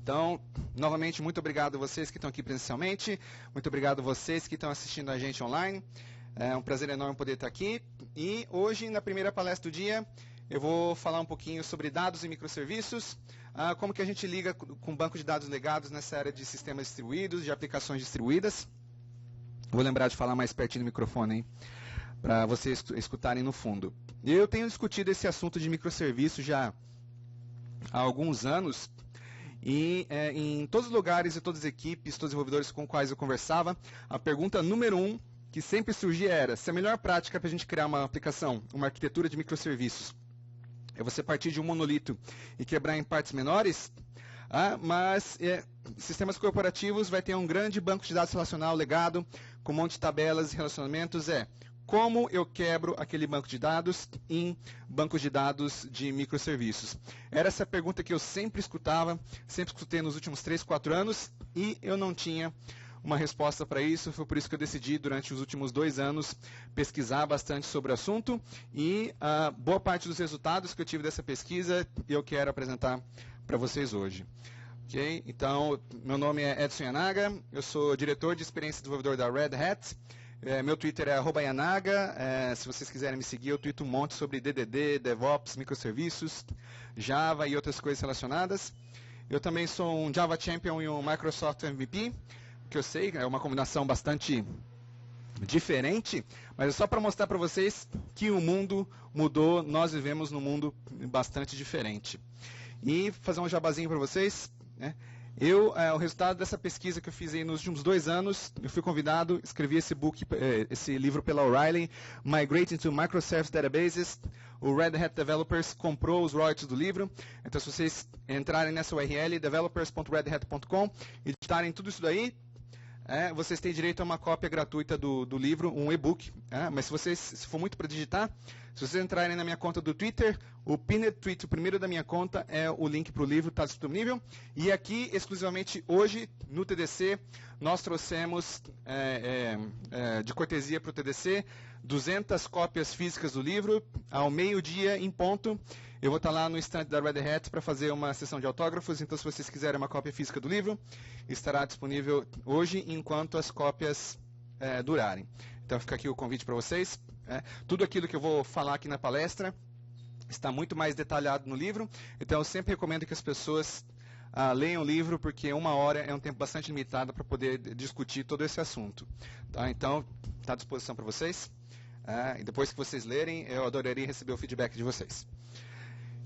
Então, novamente, muito obrigado a vocês que estão aqui presencialmente, muito obrigado a vocês que estão assistindo a gente online. É um prazer enorme poder estar aqui. E hoje, na primeira palestra do dia, eu vou falar um pouquinho sobre dados e microserviços, como que a gente liga com banco de dados legados nessa área de sistemas distribuídos, de aplicações distribuídas. Vou lembrar de falar mais pertinho do microfone, hein, para vocês escutarem no fundo. Eu tenho discutido esse assunto de microserviços já há alguns anos, e em todos os lugares e todas as equipes, todos os desenvolvedores com os quais eu conversava, a pergunta número 1 que sempre surgia era se a melhor prática para a gente criar uma aplicação, uma arquitetura de microserviços, é você partir de um monolito e quebrar em partes menores, mas sistemas corporativos vai ter um grande banco de dados relacional legado, com um monte de tabelas e relacionamentos, como eu quebro aquele banco de dados em bancos de dados de microserviços? Era essa a pergunta que eu sempre escutava, sempre escutei nos últimos 3, 4 anos, e eu não tinha uma resposta para isso. Foi por isso que eu decidi, durante os últimos 2 anos, pesquisar bastante sobre o assunto, e boa parte dos resultados que eu tive dessa pesquisa eu quero apresentar para vocês hoje. Okay? Então, meu nome é Edson Yanaga, eu sou diretor de experiência de desenvolvedor da Red Hat. Meu Twitter é @Yanaga. Se vocês quiserem me seguir, eu tweeto um monte sobre DDD, DevOps, microserviços, Java e outras coisas relacionadas. Eu também sou um Java Champion e um Microsoft MVP, que eu sei é uma combinação bastante diferente, mas é só para mostrar para vocês que o mundo mudou, nós vivemos num mundo bastante diferente. E fazer um jabazinho para vocês, o resultado dessa pesquisa que eu fiz aí nos últimos 2 anos, eu fui convidado, escrevi esse livro pela O'Reilly, Migrating to Microservice Databases. O Red Hat Developers comprou os royalties do livro. Então, se vocês entrarem nessa URL, developers.redhat.com, e digitarem tudo isso daí, vocês têm direito a uma cópia gratuita do livro, um e-book. Mas se for muito para digitar, se vocês entrarem na minha conta do Twitter, o pinned tweet, o primeiro da minha conta, é o link para o livro, está disponível. E aqui, exclusivamente hoje, no TDC, nós trouxemos, de cortesia para o TDC, 200 cópias físicas do livro. Ao meio-dia, em ponto, eu vou estar lá no stand da Red Hat para fazer uma sessão de autógrafos. Então, se vocês quiserem uma cópia física do livro, estará disponível hoje, enquanto as cópias durarem. Então, fica aqui o convite para vocês. Tudo aquilo que eu vou falar aqui na palestra está muito mais detalhado no livro. Então, eu sempre recomendo que as pessoas leiam o livro, porque 1 hora é um tempo bastante limitado para poder discutir todo esse assunto. Tá? Então, está à disposição para vocês. E depois que vocês lerem, eu adoraria receber o feedback de vocês.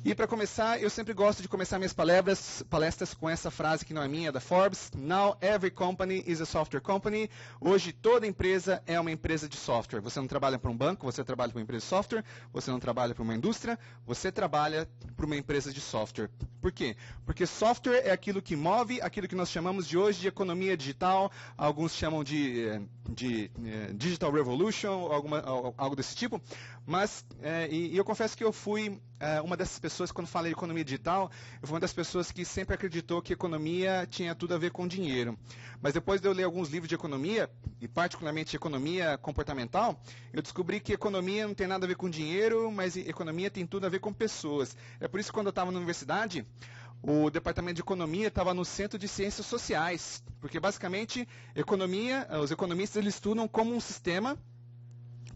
E para começar, eu sempre gosto de começar minhas palestras com essa frase que não é minha, da Forbes. Now every company is a software company. Hoje toda empresa é uma empresa de software. Você não trabalha para um banco, você trabalha para uma empresa de software. Você não trabalha para uma indústria, você trabalha para uma empresa de software. Por quê? Porque software é aquilo que move, aquilo que nós chamamos de hoje de economia digital. Alguns chamam de digital revolution, algo desse tipo. Mas, e eu confesso que eu fui uma dessas pessoas, quando falei de economia digital, eu fui uma das pessoas que sempre acreditou que economia tinha tudo a ver com dinheiro. Mas depois de eu ler alguns livros de economia, e particularmente economia comportamental, eu descobri que economia não tem nada a ver com dinheiro, mas economia tem tudo a ver com pessoas. É por isso que quando eu estava na universidade, o departamento de economia estava no Centro de Ciências Sociais, porque basicamente economia, os economistas eles estudam como um sistema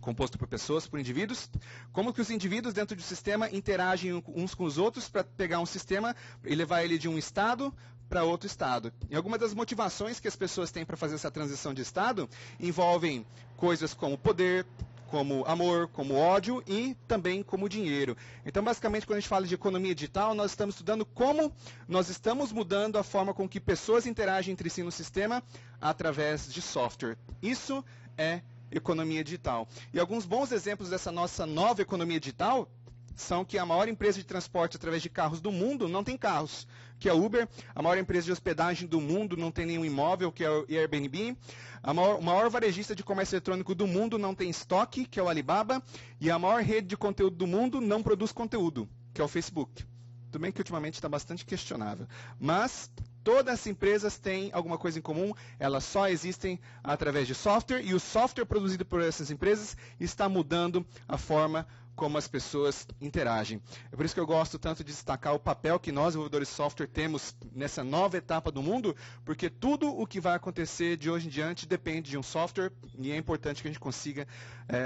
composto por pessoas, por indivíduos, como que os indivíduos dentro do sistema interagem uns com os outros para pegar um sistema e levar ele de um estado para outro estado. E algumas das motivações que as pessoas têm para fazer essa transição de estado envolvem coisas como poder, como amor, como ódio e também como dinheiro. Então, basicamente, quando a gente fala de economia digital, nós estamos estudando como nós estamos mudando a forma com que pessoas interagem entre si no sistema através de software. Isso é economia digital. E alguns bons exemplos dessa nossa nova economia digital são que a maior empresa de transporte através de carros do mundo não tem carros, que é a Uber. A maior empresa de hospedagem do mundo não tem nenhum imóvel, que é o Airbnb. O maior varejista de comércio eletrônico do mundo não tem estoque, que é o Alibaba. E a maior rede de conteúdo do mundo não produz conteúdo, que é o Facebook. Tudo bem que ultimamente está bastante questionável. Mas todas as empresas têm alguma coisa em comum, elas só existem através de software, e o software produzido por essas empresas está mudando a forma como as pessoas interagem. É por isso que eu gosto tanto de destacar o papel que nós, desenvolvedores de software, temos nessa nova etapa do mundo, porque tudo o que vai acontecer de hoje em diante depende de um software, e é importante que a gente consiga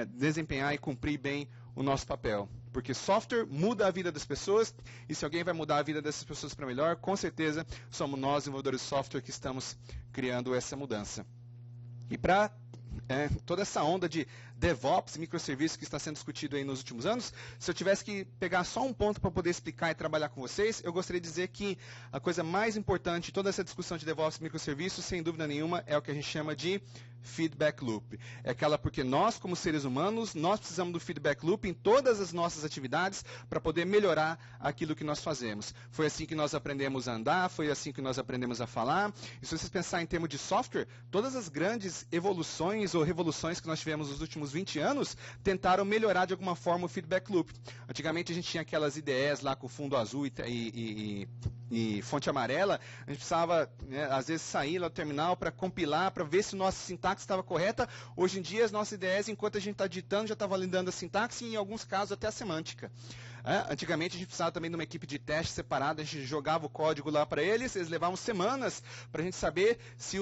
desempenhar e cumprir bem o nosso papel. Porque software muda a vida das pessoas, e se alguém vai mudar a vida dessas pessoas para melhor, com certeza somos nós, desenvolvedores de software, que estamos criando essa mudança. E para toda essa onda de DevOps e microserviços que está sendo discutido aí nos últimos anos, se eu tivesse que pegar só um ponto para poder explicar e trabalhar com vocês, eu gostaria de dizer que a coisa mais importante de toda essa discussão de DevOps e microserviços, sem dúvida nenhuma, é o que a gente chama de feedback loop. É aquela porque nós, como seres humanos, nós precisamos do feedback loop em todas as nossas atividades para poder melhorar aquilo que nós fazemos. Foi assim que nós aprendemos a andar, foi assim que nós aprendemos a falar. E se vocês pensarem em termos de software, todas as grandes evoluções ou revoluções que nós tivemos nos últimos 20 anos tentaram melhorar de alguma forma o feedback loop. Antigamente a gente tinha aquelas IDEs lá com fundo azul e fonte amarela, a gente precisava, às vezes, sair lá do terminal para compilar, para ver se nossa sintaxe estava correta. Hoje em dia, as nossas ideias, enquanto a gente está digitando, já está validando a sintaxe e, em alguns casos, até a semântica. Antigamente, a gente precisava também de uma equipe de teste separada, a gente jogava o código lá para eles levavam semanas para a gente saber se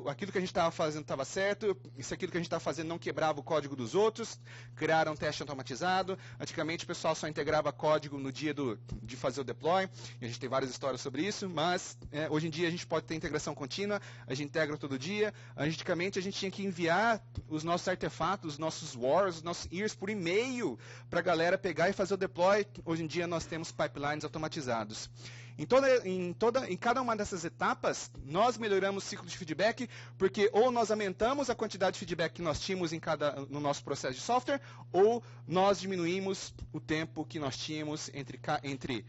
aquilo que a gente estava fazendo estava certo, se aquilo que a gente estava fazendo não quebrava o código dos outros. Criaram um teste automatizado. Antigamente, o pessoal só integrava código no dia de fazer o deploy, e a gente tem várias histórias sobre isso, mas hoje em dia a gente pode ter integração contínua, a gente integra todo dia. Antigamente, a gente tinha que enviar os nossos artefatos, os nossos wars, os nossos ears por e-mail para a galera pegar e fazer o deploy. Hoje em dia nós temos pipelines automatizados. Em cada uma dessas etapas, nós melhoramos o ciclo de feedback, porque ou nós aumentamos a quantidade de feedback que nós tínhamos no nosso processo de software, ou nós diminuímos o tempo que nós tínhamos entre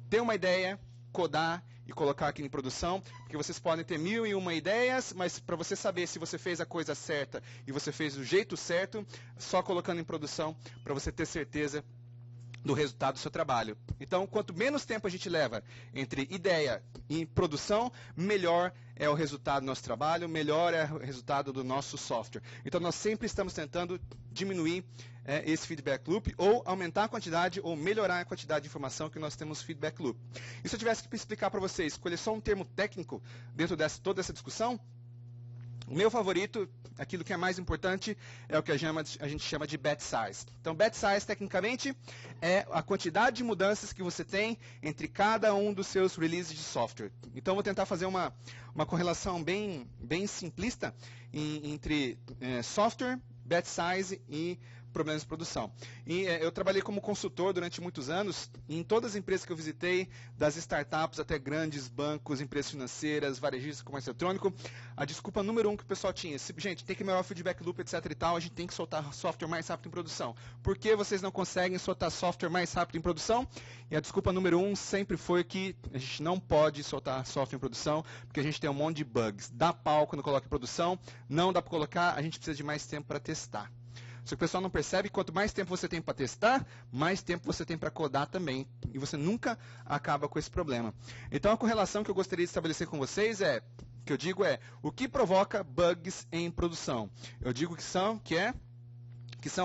ter uma ideia, codar e colocar aqui em produção, porque vocês podem ter 1001 ideias, mas para você saber se você fez a coisa certa e você fez do jeito certo, só colocando em produção para você ter certeza do resultado do seu trabalho. Então, quanto menos tempo a gente leva entre ideia e produção, melhor é o resultado do nosso trabalho, melhor é o resultado do nosso software. Então, nós sempre estamos tentando diminuir esse feedback loop, ou aumentar a quantidade, ou melhorar a quantidade de informação que nós temos no feedback loop. E se eu tivesse que explicar para vocês, escolher só um termo técnico dentro de toda essa discussão, o meu favorito, aquilo que é mais importante, é o que a gente chama de batch size. Então, batch size, tecnicamente, é a quantidade de mudanças que você tem entre cada um dos seus releases de software. Então, vou tentar fazer uma correlação bem simplista entre software, batch size e problemas de produção. E eu trabalhei como consultor durante muitos anos, e em todas as empresas que eu visitei, das startups até grandes bancos, empresas financeiras, varejistas, comércio eletrônico, a desculpa número 1 que o pessoal tinha, gente, tem que melhorar o feedback loop, etc e tal, a gente tem que soltar software mais rápido em produção. Por que vocês não conseguem soltar software mais rápido em produção? E a desculpa número 1 sempre foi que a gente não pode soltar software em produção, porque a gente tem um monte de bugs. Dá pau quando coloca em produção, não dá para colocar, a gente precisa de mais tempo para testar. Se o pessoal não percebe, quanto mais tempo você tem para testar, mais tempo você tem para codar também. E você nunca acaba com esse problema. Então, a correlação que eu gostaria de estabelecer com vocês o que provoca bugs em produção. Eu digo que são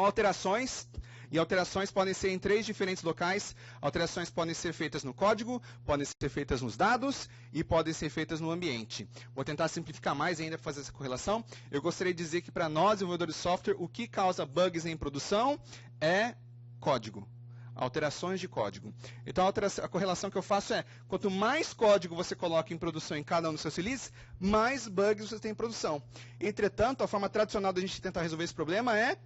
alterações, e alterações podem ser em 3 diferentes locais. Alterações podem ser feitas no código, podem ser feitas nos dados e podem ser feitas no ambiente. Vou tentar simplificar mais ainda para fazer essa correlação. Eu gostaria de dizer que para nós, desenvolvedores de software, o que causa bugs em produção é código. Alterações de código. Então, a correlação que eu faço é, quanto mais código você coloca em produção em cada um dos seus releases, mais bugs você tem em produção. Entretanto, a forma tradicional da gente tentar resolver esse problema é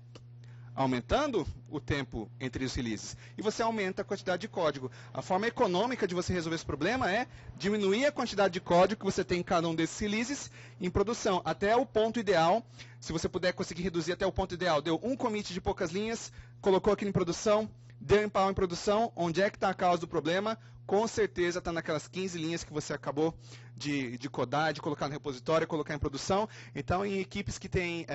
aumentando o tempo entre os releases. E você aumenta a quantidade de código. A forma econômica de você resolver esse problema é diminuir a quantidade de código que você tem em cada um desses releases em produção, até o ponto ideal. Se você puder conseguir reduzir até o ponto ideal, deu um commit de poucas linhas, colocou aqui em produção, deu em pau em produção, onde é que está a causa do problema? Com certeza está naquelas 15 linhas que você acabou de codar, de colocar no repositório, colocar em produção. Então, em equipes que têm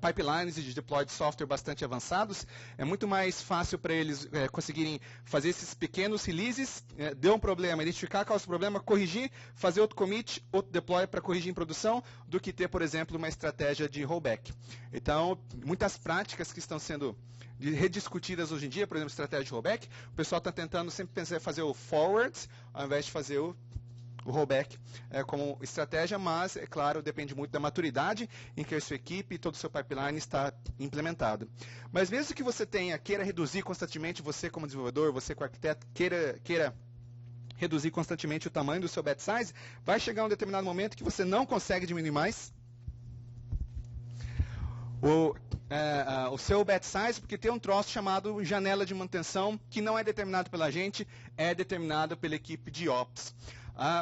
pipelines de deploy de software bastante avançados, é muito mais fácil para eles conseguirem fazer esses pequenos releases, deu um problema, identificar a causa do problema, corrigir, fazer outro commit, outro deploy para corrigir em produção, do que ter, por exemplo, uma estratégia de rollback. Então, muitas práticas que estão sendo rediscutidas hoje em dia, por exemplo, estratégia de rollback. O pessoal está tentando sempre pensar em fazer o forward, ao invés de fazer o rollback como estratégia, mas, é claro, depende muito da maturidade em que a sua equipe e todo o seu pipeline está implementado. Mas mesmo que você queira reduzir constantemente, você como desenvolvedor, você como arquiteto, queira reduzir constantemente o tamanho do seu batch size, vai chegar um determinado momento que você não consegue diminuir mais o seu batch size, porque tem um troço chamado janela de manutenção, que não é determinado pela gente, é determinado pela equipe de Ops.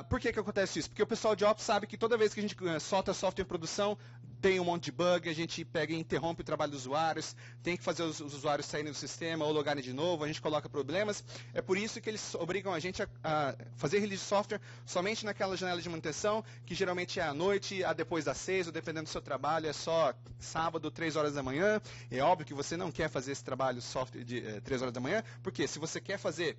Por que acontece isso? Porque o pessoal de Ops sabe que toda vez que a gente solta software em produção, tem um monte de bug, a gente pega e interrompe o trabalho dos usuários, tem que fazer os usuários saírem do sistema ou logarem de novo, a gente coloca problemas. É por isso que eles obrigam a gente a fazer release de software somente naquela janela de manutenção, que geralmente é à noite, depois das 6, ou dependendo do seu trabalho, é só sábado, 3 horas da manhã. É óbvio que você não quer fazer esse trabalho software de 3 horas da manhã, porque se você quer fazer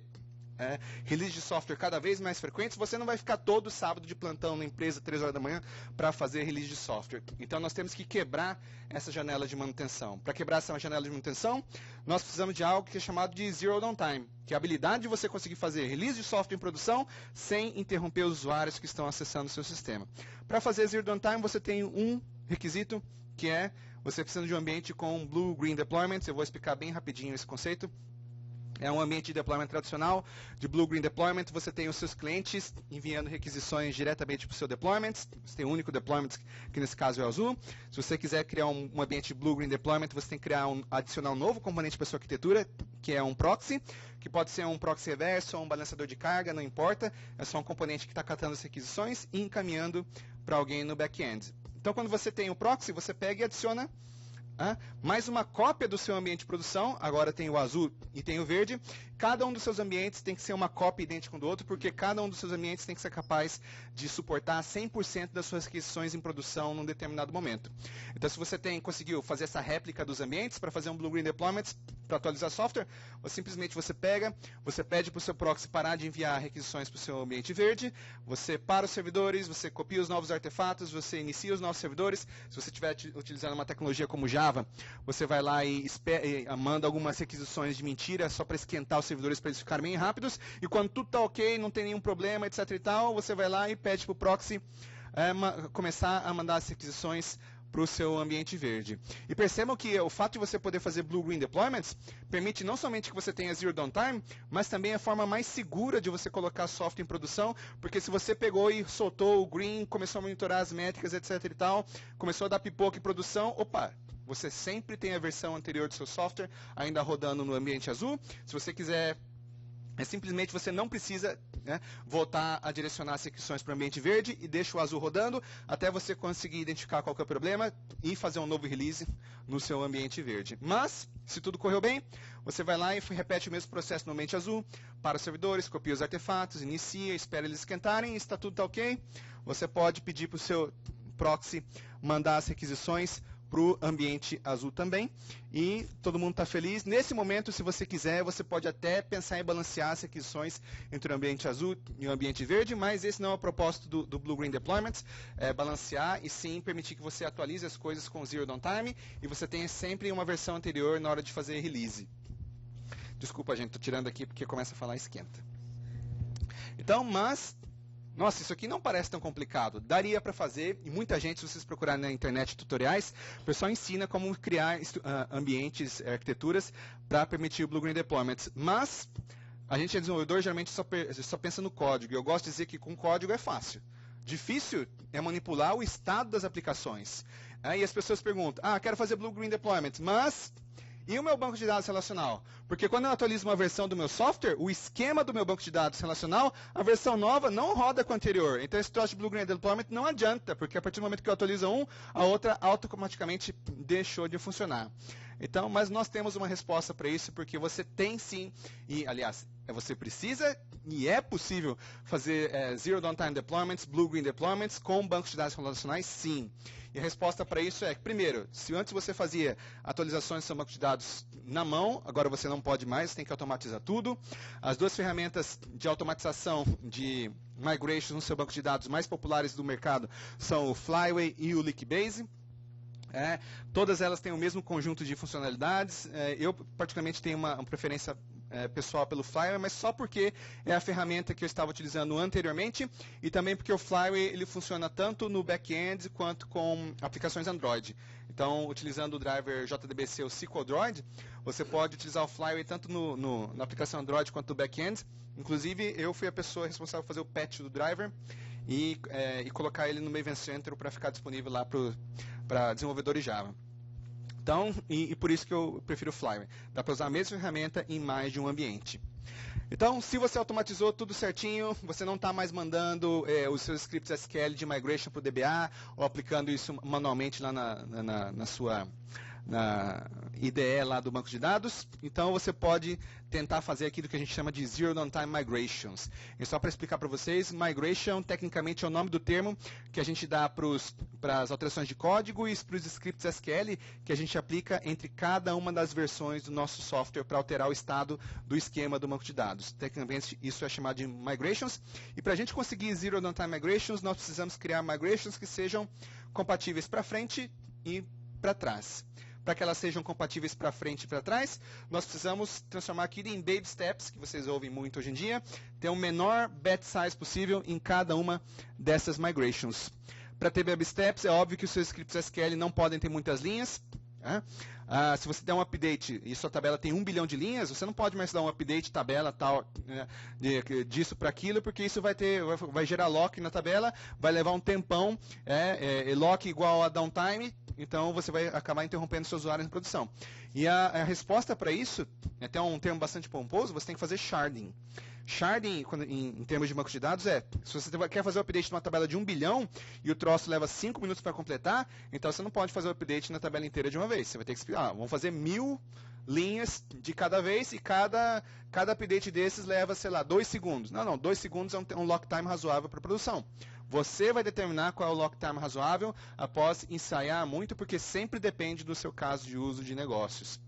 release de software cada vez mais frequentes, você não vai ficar todo sábado de plantão na empresa, 3 horas da manhã, para fazer release de software. Então, nós temos que quebrar essa janela de manutenção. Para quebrar essa janela de manutenção, nós precisamos de algo que é chamado de Zero Downtime, que é a habilidade de você conseguir fazer release de software em produção sem interromper os usuários que estão acessando o seu sistema. Para fazer Zero Downtime, você tem um requisito, que é você precisa de um ambiente com Blue-Green Deployments. Eu vou explicar bem rapidinho esse conceito. É um ambiente de deployment tradicional, de Blue-Green Deployment. Você tem os seus clientes enviando requisições diretamente para o seu deployment. Você tem um único deployment, que nesse caso é o Azul. Se você quiser criar um ambiente de Blue-Green Deployment, você tem que adicionar um novo componente para a sua arquitetura, que é um proxy, que pode ser um proxy reverso ou um balanceador de carga, não importa. É só um componente que está catando as requisições e encaminhando para alguém no back-end. Então, quando você tem o proxy, você pega e adiciona mais uma cópia do seu ambiente de produção. Agora tem o azul e tem o verde. Cada um dos seus ambientes tem que ser uma cópia idêntica um do outro, porque cada um dos seus ambientes tem que ser capaz de suportar 100% das suas requisições em produção num determinado momento. Então, se você conseguiu fazer essa réplica dos ambientes para fazer um Blue-Green Deployment, para atualizar software, simplesmente você pede para o seu proxy parar de enviar requisições para o seu ambiente verde, você para os servidores, você copia os novos artefatos, você inicia os novos servidores. Se você estiver utilizando uma tecnologia como Java, você vai lá e manda algumas requisições de mentira só para esquentar os servidores para eles ficarem bem rápidos, e quando tudo está ok, não tem nenhum problema, etc e tal, você vai lá e pede para o proxy começar a mandar as requisições para o seu ambiente verde. E percebam que o fato de você poder fazer Blue-Green Deployments permite não somente que você tenha Zero Downtime, mas também a forma mais segura de você colocar software em produção, porque se você pegou e soltou o Green, começou a monitorar as métricas, etc e tal, começou a dar pipoca em produção, você sempre tem a versão anterior do seu software ainda rodando no ambiente azul. Se você quiser, simplesmente você não precisa voltar a direcionar as requisições para o ambiente verde e deixa o azul rodando até você conseguir identificar qual que é o problema e fazer um novo release no seu ambiente verde. Mas, se tudo correu bem, você vai lá e repete o mesmo processo no ambiente azul, para os servidores, copia os artefatos, inicia, espera eles esquentarem, está tudo ok. Você pode pedir para o seu proxy mandar as requisições para o ambiente azul também, e todo mundo está feliz. Nesse momento, se você quiser, você pode até pensar em balancear as requisições entre o ambiente azul e o ambiente verde, mas esse não é o propósito do Blue-Green Deployment, é balancear e sim permitir que você atualize as coisas com Zero Downtime e você tenha sempre uma versão anterior na hora de fazer release. Desculpa, gente, estou tirando aqui porque começa a falar esquenta. Então, nossa, isso aqui não parece tão complicado. Daria para fazer, e muita gente, se vocês procurarem na internet tutoriais, o pessoal ensina como criar ambientes, arquiteturas, para permitir o Blue-Green Deployment. Mas, a gente é desenvolvedor, geralmente só pensa no código. Eu gosto de dizer que com código é fácil. Difícil é manipular o estado das aplicações. E as pessoas perguntam, quero fazer Blue-Green Deployment, mas... E o meu banco de dados relacional? Porque quando eu atualizo uma versão do meu software, o esquema do meu banco de dados relacional, a versão nova não roda com a anterior. Então esse troço de Blue-Green Deployment não adianta, porque a partir do momento que eu atualizo a outra automaticamente deixou de funcionar. Então, mas nós temos uma resposta para isso, porque você tem sim, e aliás, você precisa e é possível fazer Zero Downtime Deployments, Blue-Green Deployments com bancos de dados relacionais, sim. E a resposta para isso é, primeiro, se antes você fazia atualizações do seu banco de dados na mão, agora você não pode mais, tem que automatizar tudo. As duas ferramentas de automatização de migrations no seu banco de dados mais populares do mercado são o Flyway e o Lickbase. Todas elas têm o mesmo conjunto de funcionalidades. Eu, particularmente, tenho uma preferência pessoal pelo Flyway, mas só porque é a ferramenta que eu estava utilizando anteriormente e também porque o Flyway ele funciona tanto no back-end quanto com aplicações Android. Então, utilizando o driver JDBC ou SQL Droid, você pode utilizar o Flyway tanto na aplicação Android quanto no back-end. Inclusive, eu fui a pessoa responsável por fazer o patch do driver e colocar ele no Maven Center para ficar disponível lá para desenvolvedores Java. Então, e por isso que eu prefiro o Flyway. Dá para usar a mesma ferramenta em mais de um ambiente. Então, se você automatizou tudo certinho, você não está mais mandando os seus scripts SQL de migration para o DBA ou aplicando isso manualmente lá na sua IDE lá do banco de dados, então você pode tentar fazer aquilo que a gente chama de Zero Downtime Migrations. E só para explicar para vocês, migration tecnicamente é o nome do termo que a gente dá para as alterações de código e para os scripts SQL que a gente aplica entre cada uma das versões do nosso software para alterar o estado do esquema do banco de dados. Tecnicamente isso é chamado de migrations. E para a gente conseguir Zero Downtime Migrations, nós precisamos criar migrations que sejam compatíveis para frente e para trás. Para que elas sejam compatíveis para frente e para trás, nós precisamos transformar aquilo em baby steps, que vocês ouvem muito hoje em dia, ter o menor batch size possível em cada uma dessas migrations. Para ter baby steps, é óbvio que os seus scripts SQL não podem ter muitas linhas. Se você der um update e sua tabela tem 1 bilhão de linhas, você não pode mais dar um update tabela tal disso para aquilo, porque isso vai gerar lock na tabela, vai levar um tempão, lock igual a downtime, então você vai acabar interrompendo seus usuários em produção. E a resposta para isso, é até um termo bastante pomposo, você tem que fazer sharding. Sharding, em termos de banco de dados, se você quer fazer o update de uma tabela de 1 bilhão e o troço leva 5 minutos para completar, então você não pode fazer o update na tabela inteira de uma vez. Você vai ter que explicar, vamos fazer 1000 linhas de cada vez e cada update desses leva, sei lá, 2 segundos. Não, 2 segundos é um lock time razoável para produção. Você vai determinar qual é o lock time razoável após ensaiar muito, porque sempre depende do seu caso de uso de negócios.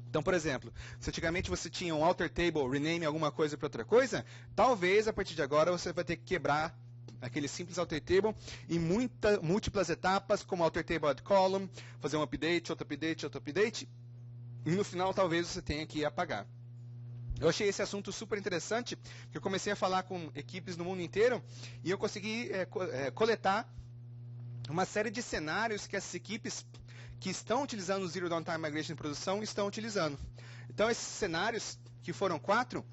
Então, por exemplo, se antigamente você tinha um alter table, rename alguma coisa para outra coisa, talvez a partir de agora você vai ter que quebrar aquele simples alter table em múltiplas etapas, como alter table add column, fazer um update, outro update, outro update, e no final talvez você tenha que apagar. Eu achei esse assunto super interessante, porque eu comecei a falar com equipes no mundo inteiro e eu consegui coletar uma série de cenários que essas equipes que estão utilizando o Zero Downtime Migration em produção estão utilizando. Então, esses cenários, que foram 4,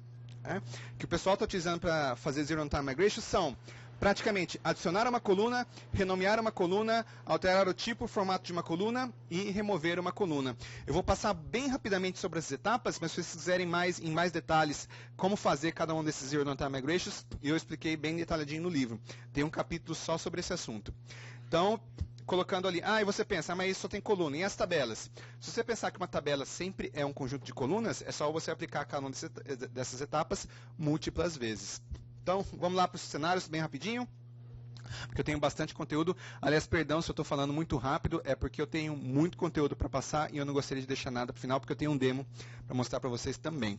que o pessoal está utilizando para fazer Zero Downtime Migration, são praticamente adicionar uma coluna, renomear uma coluna, alterar o tipo, o formato de uma coluna e remover uma coluna. Eu vou passar bem rapidamente sobre essas etapas, mas se vocês quiserem em mais detalhes como fazer cada um desses Zero Downtime Migrations, eu expliquei bem detalhadinho no livro. Tem um capítulo só sobre esse assunto. Então, colocando ali, e você pensa, mas isso só tem coluna, e as tabelas? Se você pensar que uma tabela sempre é um conjunto de colunas, é só você aplicar cada uma dessas etapas múltiplas vezes. Então, vamos lá para os cenários bem rapidinho, porque eu tenho bastante conteúdo. Aliás, perdão se eu estou falando muito rápido, é porque eu tenho muito conteúdo para passar e eu não gostaria de deixar nada para o final, porque eu tenho um demo para mostrar para vocês também.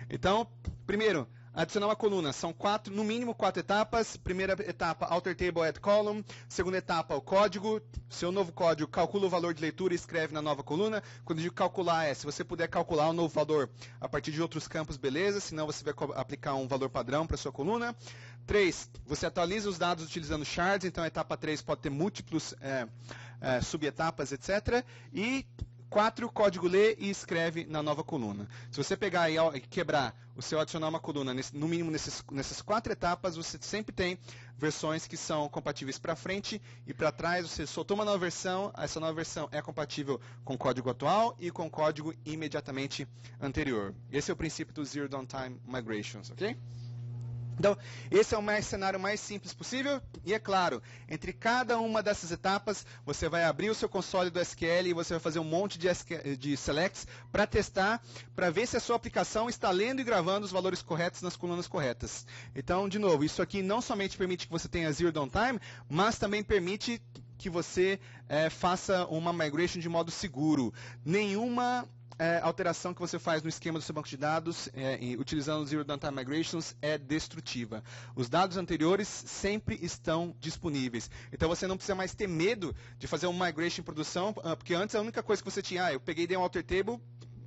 Então, primeiro, adicionar uma coluna. São no mínimo 4 etapas. Primeira etapa, alter table add column. Segunda etapa, o código. Seu novo código, calcula o valor de leitura e escreve na nova coluna. Quando eu digo calcular, se você puder calcular o novo valor a partir de outros campos, beleza. Senão você vai aplicar um valor padrão para sua coluna. 3, você atualiza os dados utilizando shards. Então a etapa 3 pode ter múltiplos subetapas, etc. E 4, código lê e escreve na nova coluna. Se você pegar e quebrar o seu adicionar uma coluna, no mínimo nessas 4 etapas, você sempre tem versões que são compatíveis para frente e para trás. Você soltou uma nova versão, essa nova versão é compatível com o código atual e com o código imediatamente anterior. Esse é o princípio do Zero Downtime Migrations, ok? Então, esse é o cenário mais simples possível, e é claro, entre cada uma dessas etapas, você vai abrir o seu console do SQL e você vai fazer um monte de selects para testar, para ver se a sua aplicação está lendo e gravando os valores corretos nas colunas corretas. Então, de novo, isso aqui não somente permite que você tenha Zero Downtime, mas também permite que você faça uma migration de modo seguro. Nenhuma alteração que você faz no esquema do seu banco de dados, utilizando o Zero Downtime Migrations, é destrutiva. Os dados anteriores sempre estão disponíveis. Então você não precisa mais ter medo de fazer um migration em produção, porque antes a única coisa que você tinha, eu peguei e dei um alter table,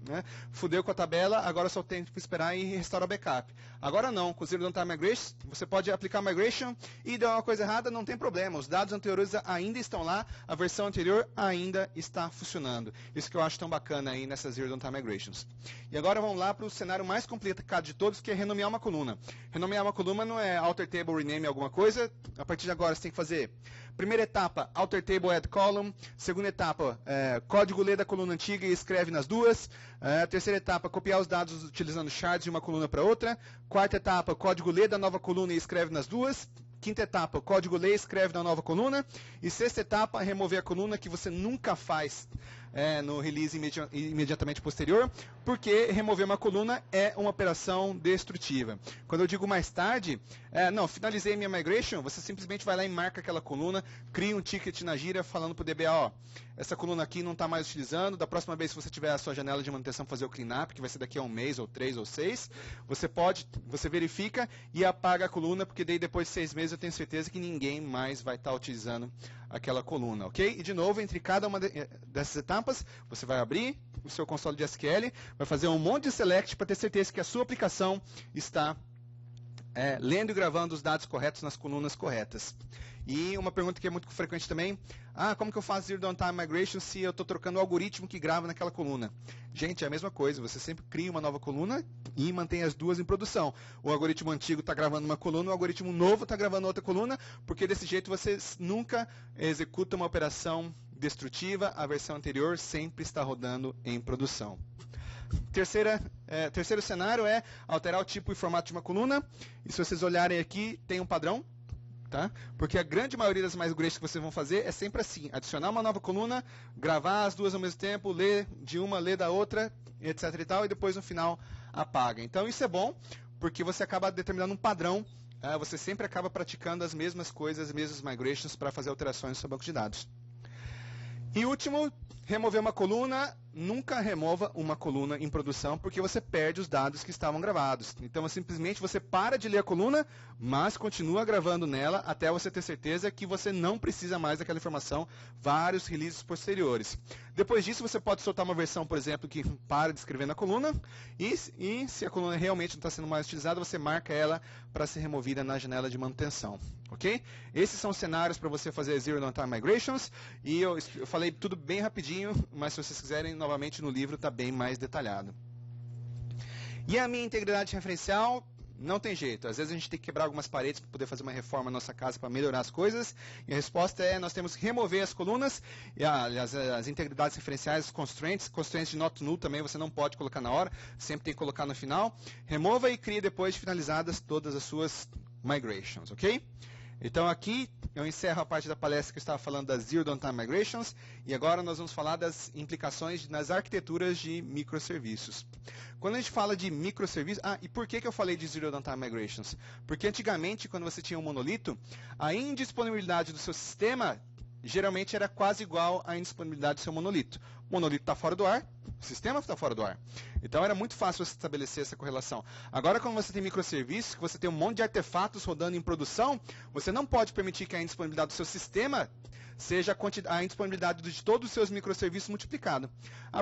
né? Fudeu com a tabela, agora só tem que esperar e restaurar o backup. Agora não, com o Zero Downtime Migration, você pode aplicar Migration e deu uma coisa errada, não tem problema. Os dados anteriores ainda estão lá, a versão anterior ainda está funcionando. Isso que eu acho tão bacana aí nessas Zero Downtime Migrations. E agora vamos lá para o cenário mais complicado de todos, que é renomear uma coluna. Renomear uma coluna não é alter table, rename alguma coisa. A partir de agora você tem que fazer. Primeira etapa, alter table, add column. Segunda etapa, código lê da coluna antiga e escreve nas duas. Terceira etapa, copiar os dados utilizando shards de uma coluna para outra. Quarta etapa, código lê da nova coluna e escreve nas duas. Quinta etapa, código lê e escreve na nova coluna. E sexta etapa, remover a coluna, que você nunca faz no release imediatamente posterior, porque remover uma coluna é uma operação destrutiva. Quando eu digo mais tarde, não, finalizei minha migration, você simplesmente vai lá e marca aquela coluna, cria um ticket na Gira falando para o DBA, ó, essa coluna aqui não está mais utilizando, da próxima vez que você tiver a sua janela de manutenção fazer o cleanup, que vai ser daqui a 1 mês, ou 3, ou 6, você verifica e apaga a coluna, porque daí depois de 6 meses eu tenho certeza que ninguém mais vai estar utilizando aquela coluna, ok? E de novo, entre cada uma dessas etapas, você vai abrir o seu console de SQL, vai fazer um monte de select para ter certeza que a sua aplicação está lendo e gravando os dados corretos nas colunas corretas. E uma pergunta que é muito frequente também, como que eu faço Zero Downtime Migration se eu estou trocando o algoritmo que grava naquela coluna? Gente, é a mesma coisa, você sempre cria uma nova coluna e mantém as duas em produção. O algoritmo antigo está gravando uma coluna, o algoritmo novo está gravando outra coluna, porque desse jeito você nunca executa uma operação destrutiva, a versão anterior sempre está rodando em produção. Terceiro cenário é alterar o tipo e formato de uma coluna. E se vocês olharem aqui, tem um padrão. Tá? Porque a grande maioria das migrations que vocês vão fazer é sempre assim. Adicionar uma nova coluna, gravar as duas ao mesmo tempo, ler de uma, ler da outra, etc. e tal, e depois no final apaga. Então isso é bom, porque você acaba determinando um padrão. Você sempre acaba praticando as mesmas coisas, as mesmas migrations para fazer alterações no seu banco de dados. E último, remover uma coluna. Nunca remova uma coluna em produção, porque você perde os dados que estavam gravados. Então, simplesmente você para de ler a coluna, mas continua gravando nela até você ter certeza que você não precisa mais daquela informação vários releases posteriores. Depois disso, você pode soltar uma versão, por exemplo, que para de escrever na coluna, e se a coluna realmente não está sendo mais utilizada, você marca ela para ser removida na janela de manutenção. Ok? Esses são os cenários para você fazer Zero Downtime Migrations, e eu falei tudo bem rapidinho, mas se vocês quiserem, novamente no livro está bem mais detalhado. E a minha integridade referencial, não tem jeito. Às vezes a gente tem que quebrar algumas paredes para poder fazer uma reforma na nossa casa para melhorar as coisas. E a resposta é, nós temos que remover as colunas, e as integridades referenciais, constraints de not null também você não pode colocar na hora, sempre tem que colocar no final. Remova e cria depois de finalizadas todas as suas migrations, ok? Então aqui eu encerro a parte da palestra que eu estava falando das Zero Downtime Migrations, e agora nós vamos falar das implicações nas arquiteturas de microserviços. Quando a gente fala de microserviços, e por que eu falei de Zero Downtime Migrations? Porque antigamente, quando você tinha um monolito, a indisponibilidade do seu sistema geralmente era quase igual à indisponibilidade do seu monolito. O monolito está fora do ar, o sistema está fora do ar. Então era muito fácil você estabelecer essa correlação. Agora, quando você tem microserviços, que você tem um monte de artefatos rodando em produção, você não pode permitir que a indisponibilidade do seu sistema seja a indisponibilidade de todos os seus microserviços multiplicado.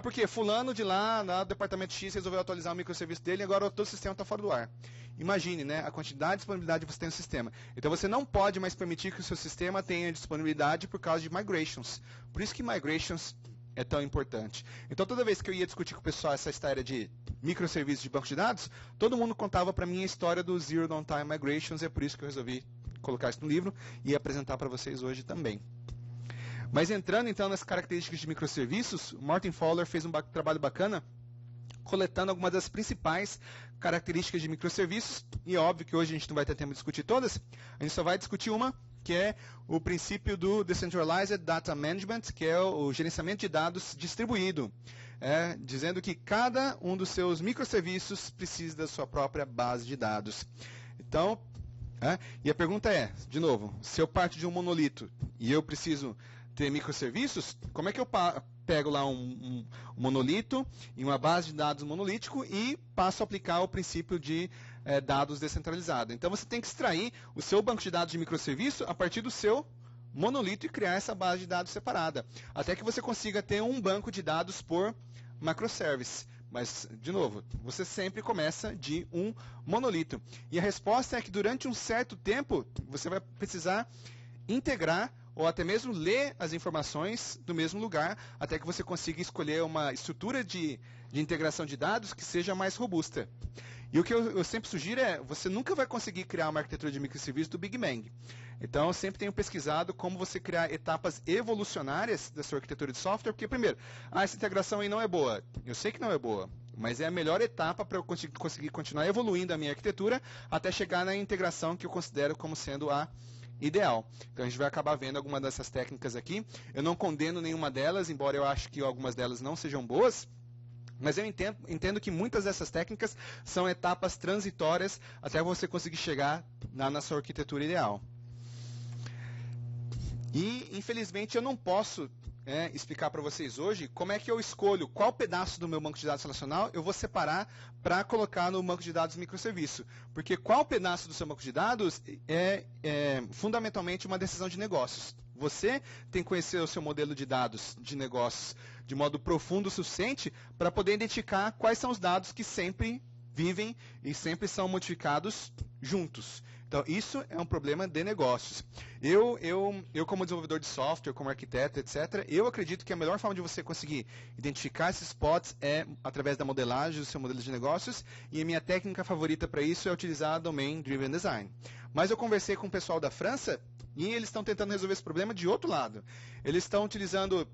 Porque fulano de lá, no departamento X, resolveu atualizar o microserviço dele e agora todo o sistema está fora do ar. Imagine, né, a quantidade de disponibilidade que você tem no sistema. Então você não pode mais permitir que o seu sistema tenha disponibilidade por causa de migrations. Por isso que migrations é tão importante. Então toda vez que eu ia discutir com o pessoal essa história de microserviços de banco de dados, todo mundo contava para mim a história do Zero Downtime Migrations, e é por isso que eu resolvi colocar isso no livro e apresentar para vocês hoje também. Mas entrando então nas características de microserviços, o Martin Fowler fez um trabalho bacana coletando algumas das principais características de microserviços, e é óbvio que hoje a gente não vai ter tempo de discutir todas, a gente só vai discutir uma, que é o princípio do Decentralized Data Management, que é o gerenciamento de dados distribuído, dizendo que cada um dos seus microserviços precisa da sua própria base de dados. Então, e a pergunta é, de novo, se eu parto de um monolito e eu preciso ter microserviços, como é que eu pego lá um monolito e uma base de dados monolítico e passo a aplicar o princípio de dados descentralizado. Então você tem que extrair o seu banco de dados de microserviço a partir do seu monolito e criar essa base de dados separada, até que você consiga ter um banco de dados por microservice. Mas, de novo, você sempre começa de um monolito. E a resposta é que durante um certo tempo você vai precisar integrar ou até mesmo ler as informações do mesmo lugar, até que você consiga escolher uma estrutura de integração de dados que seja mais robusta. E o que eu sempre sugiro é, você nunca vai conseguir criar uma arquitetura de microserviço do Big Bang. Então, eu sempre tenho pesquisado como você criar etapas evolucionárias da sua arquitetura de software, porque, primeiro, essa integração aí não é boa. Eu sei que não é boa, mas é a melhor etapa para eu conseguir continuar evoluindo a minha arquitetura até chegar na integração que eu considero como sendo a ideal. Então, a gente vai acabar vendo alguma dessas técnicas aqui. Eu não condeno nenhuma delas, embora eu acho que algumas delas não sejam boas. Mas eu entendo que muitas dessas técnicas são etapas transitórias até você conseguir chegar na sua arquitetura ideal. E, infelizmente, eu não posso explicar para vocês hoje como é que eu escolho qual pedaço do meu banco de dados relacional eu vou separar para colocar no banco de dados microserviço. Porque qual pedaço do seu banco de dados é fundamentalmente uma decisão de negócios. Você tem que conhecer o seu modelo de dados de negócios de modo profundo o suficiente para poder identificar quais são os dados que sempre vivem e sempre são modificados juntos. Então, isso é um problema de negócios. Eu como desenvolvedor de software, como arquiteto, etc., eu acredito que a melhor forma de você conseguir identificar esses spots é através da modelagem do seu modelo de negócios, e a minha técnica favorita para isso é utilizar Domain Driven Design. Mas eu conversei com o pessoal da França e eles estão tentando resolver esse problema de outro lado. Eles estão utilizando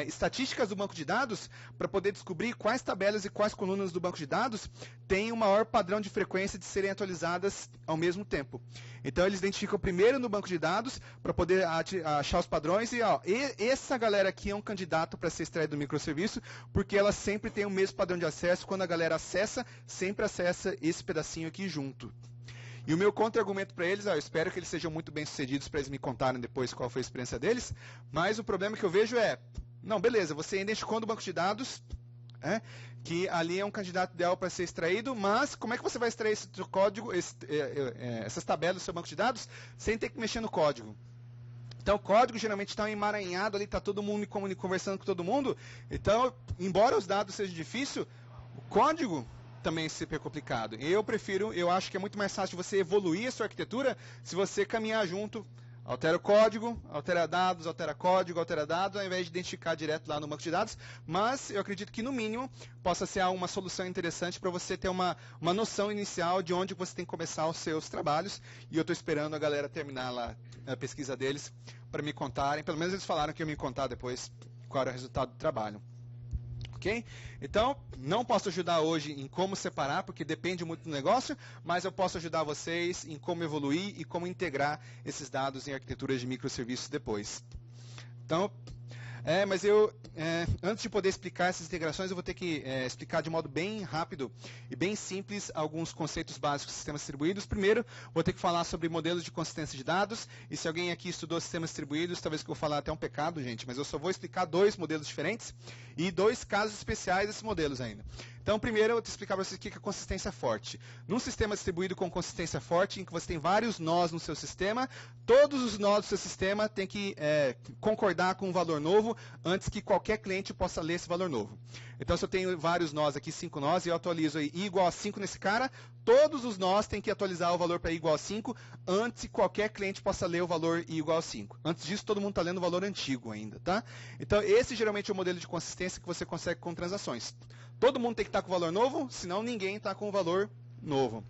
estatísticas do banco de dados para poder descobrir quais tabelas e quais colunas do banco de dados têm o maior padrão de frequência de serem atualizadas ao mesmo tempo. Então, eles identificam primeiro no banco de dados para poder achar os padrões e essa galera aqui é um candidato para ser extraído do microserviço porque ela sempre tem o mesmo padrão de acesso. Quando a galera acessa, sempre acessa esse pedacinho aqui junto. E o meu contra-argumento para eles, eu espero que eles sejam muito bem-sucedidos para eles me contarem depois qual foi a experiência deles, mas o problema que eu vejo é, não, beleza, você identificou no banco de dados que ali é um candidato ideal para ser extraído, mas como é que você vai extrair esse código, essas tabelas do seu banco de dados, sem ter que mexer no código? Então, o código geralmente está emaranhado, ali está todo mundo conversando com todo mundo, então, embora os dados sejam difíceis, o código também é super complicado. Eu acho que é muito mais fácil você evoluir a sua arquitetura se você caminhar junto, altera o código, altera dados, altera código, altera dados, ao invés de identificar direto lá no banco de dados, mas eu acredito que no mínimo possa ser uma solução interessante para você ter uma noção inicial de onde você tem que começar os seus trabalhos, e eu estou esperando a galera terminar lá a pesquisa deles para me contarem, pelo menos eles falaram que iam me contar depois qual era o resultado do trabalho. Okay? Então, não posso ajudar hoje em como separar, porque depende muito do negócio, mas eu posso ajudar vocês em como evoluir e como integrar esses dados em arquiteturas de microserviços depois. Então, mas antes de poder explicar essas integrações, eu vou ter que explicar de modo bem rápido e bem simples alguns conceitos básicos de sistemas distribuídos. Primeiro, vou ter que falar sobre modelos de consistência de dados, e se alguém aqui estudou sistemas distribuídos, talvez que eu vou falar até um pecado, gente, mas eu só vou explicar 2 modelos diferentes e 2 casos especiais desses modelos ainda. Então, primeiro, eu vou te explicar para vocês o que é consistência forte. Num sistema distribuído com consistência forte, em que você tem vários nós no seu sistema, todos os nós do seu sistema têm que concordar com um valor novo antes que qualquer cliente possa ler esse valor novo. Então, se eu tenho vários nós aqui, 5 nós, e eu atualizo aí i igual a 5 nesse cara, todos os nós têm que atualizar o valor para i igual a 5 antes que qualquer cliente possa ler o valor i igual a 5. Antes disso, todo mundo está lendo o valor antigo ainda, tá? Então, esse geralmente é o modelo de consistência que você consegue com transações. Todo mundo tem que estar com o valor novo, senão ninguém está com o valor novo.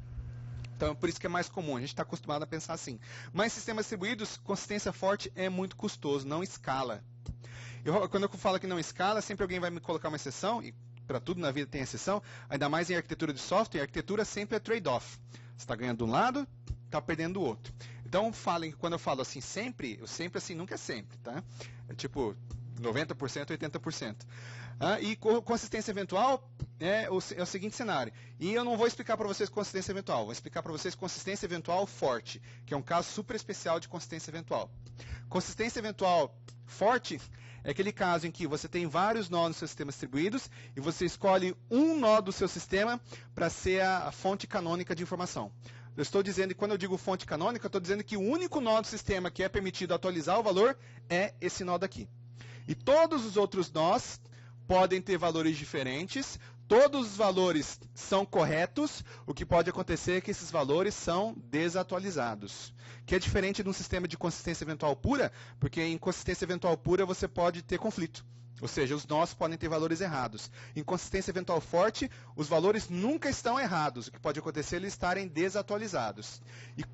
Então, por isso que é mais comum, a gente está acostumado a pensar assim. Mas em sistemas distribuídos, consistência forte é muito custoso, não escala. Quando eu falo que não escala, sempre alguém vai me colocar uma exceção, e para tudo na vida tem exceção, ainda mais em arquitetura de software, a arquitetura sempre é trade-off. Você está ganhando de um lado, está perdendo do outro. Então, quando eu falo assim sempre, o sempre assim nunca é sempre, tá? É tipo 90%, 80%. E consistência eventual é o seguinte cenário. E eu não vou explicar para vocês consistência eventual, vou explicar para vocês consistência eventual forte, que é um caso super especial de consistência eventual. Consistência eventual forte é aquele caso em que você tem vários nó no seu sistema distribuídos e você escolhe um nó do seu sistema para ser a fonte canônica de informação. Eu estou dizendo, e quando eu digo fonte canônica, eu estou dizendo que o único nó do sistema que é permitido atualizar o valor é esse nó daqui. E todos os outros nós podem ter valores diferentes, todos os valores são corretos, o que pode acontecer é que esses valores são desatualizados. Que é diferente de um sistema de consistência eventual pura, porque em consistência eventual pura você pode ter conflito. Ou seja, os nós podem ter valores errados. Em consistência eventual forte, os valores nunca estão errados. O que pode acontecer é eles estarem desatualizados. E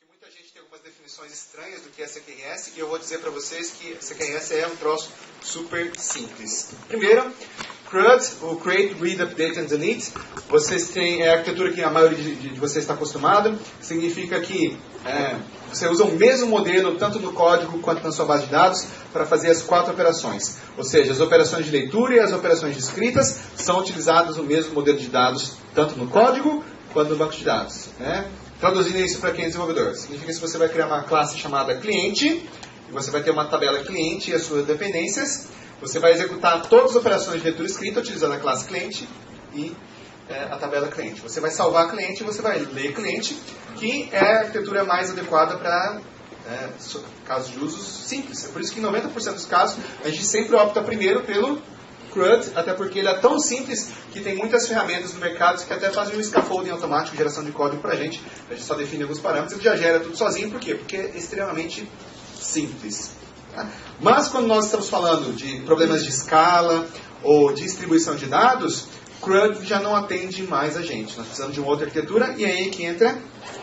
muita gente tem algumas definições estranhas do que é CQRS e eu vou dizer para vocês que CQRS é um troço super simples. Primeiro, CRUD, o Create, Read, Update and Delete. Vocês têm a arquitetura que a maioria de vocês está acostumado. Significa que você usa o mesmo modelo tanto no código quanto na sua base de dados para fazer as 4 operações. Ou seja, as operações de leitura e as operações de escritas são utilizadas no mesmo modelo de dados tanto no código quanto no banco de dados. Traduzindo isso para quem é desenvolvedor, significa que você vai criar uma classe chamada cliente, e você vai ter uma tabela cliente e as suas dependências, você vai executar todas as operações de leitura e escrita utilizando a classe cliente e a tabela cliente. Você vai salvar cliente e você vai ler cliente, que é a arquitetura mais adequada para casos de usos simples. É por isso que em 90% dos casos a gente sempre opta primeiro pelo CRUD, até porque ele é tão simples que tem muitas ferramentas no mercado que até fazem um scaffolding automático, geração de código para a gente só define alguns parâmetros e já gera tudo sozinho. Por quê? Porque é extremamente simples. Tá? Mas quando nós estamos falando de problemas de escala ou distribuição de dados, CRUD já não atende mais a gente. Nós precisamos de uma outra arquitetura e é aí que entra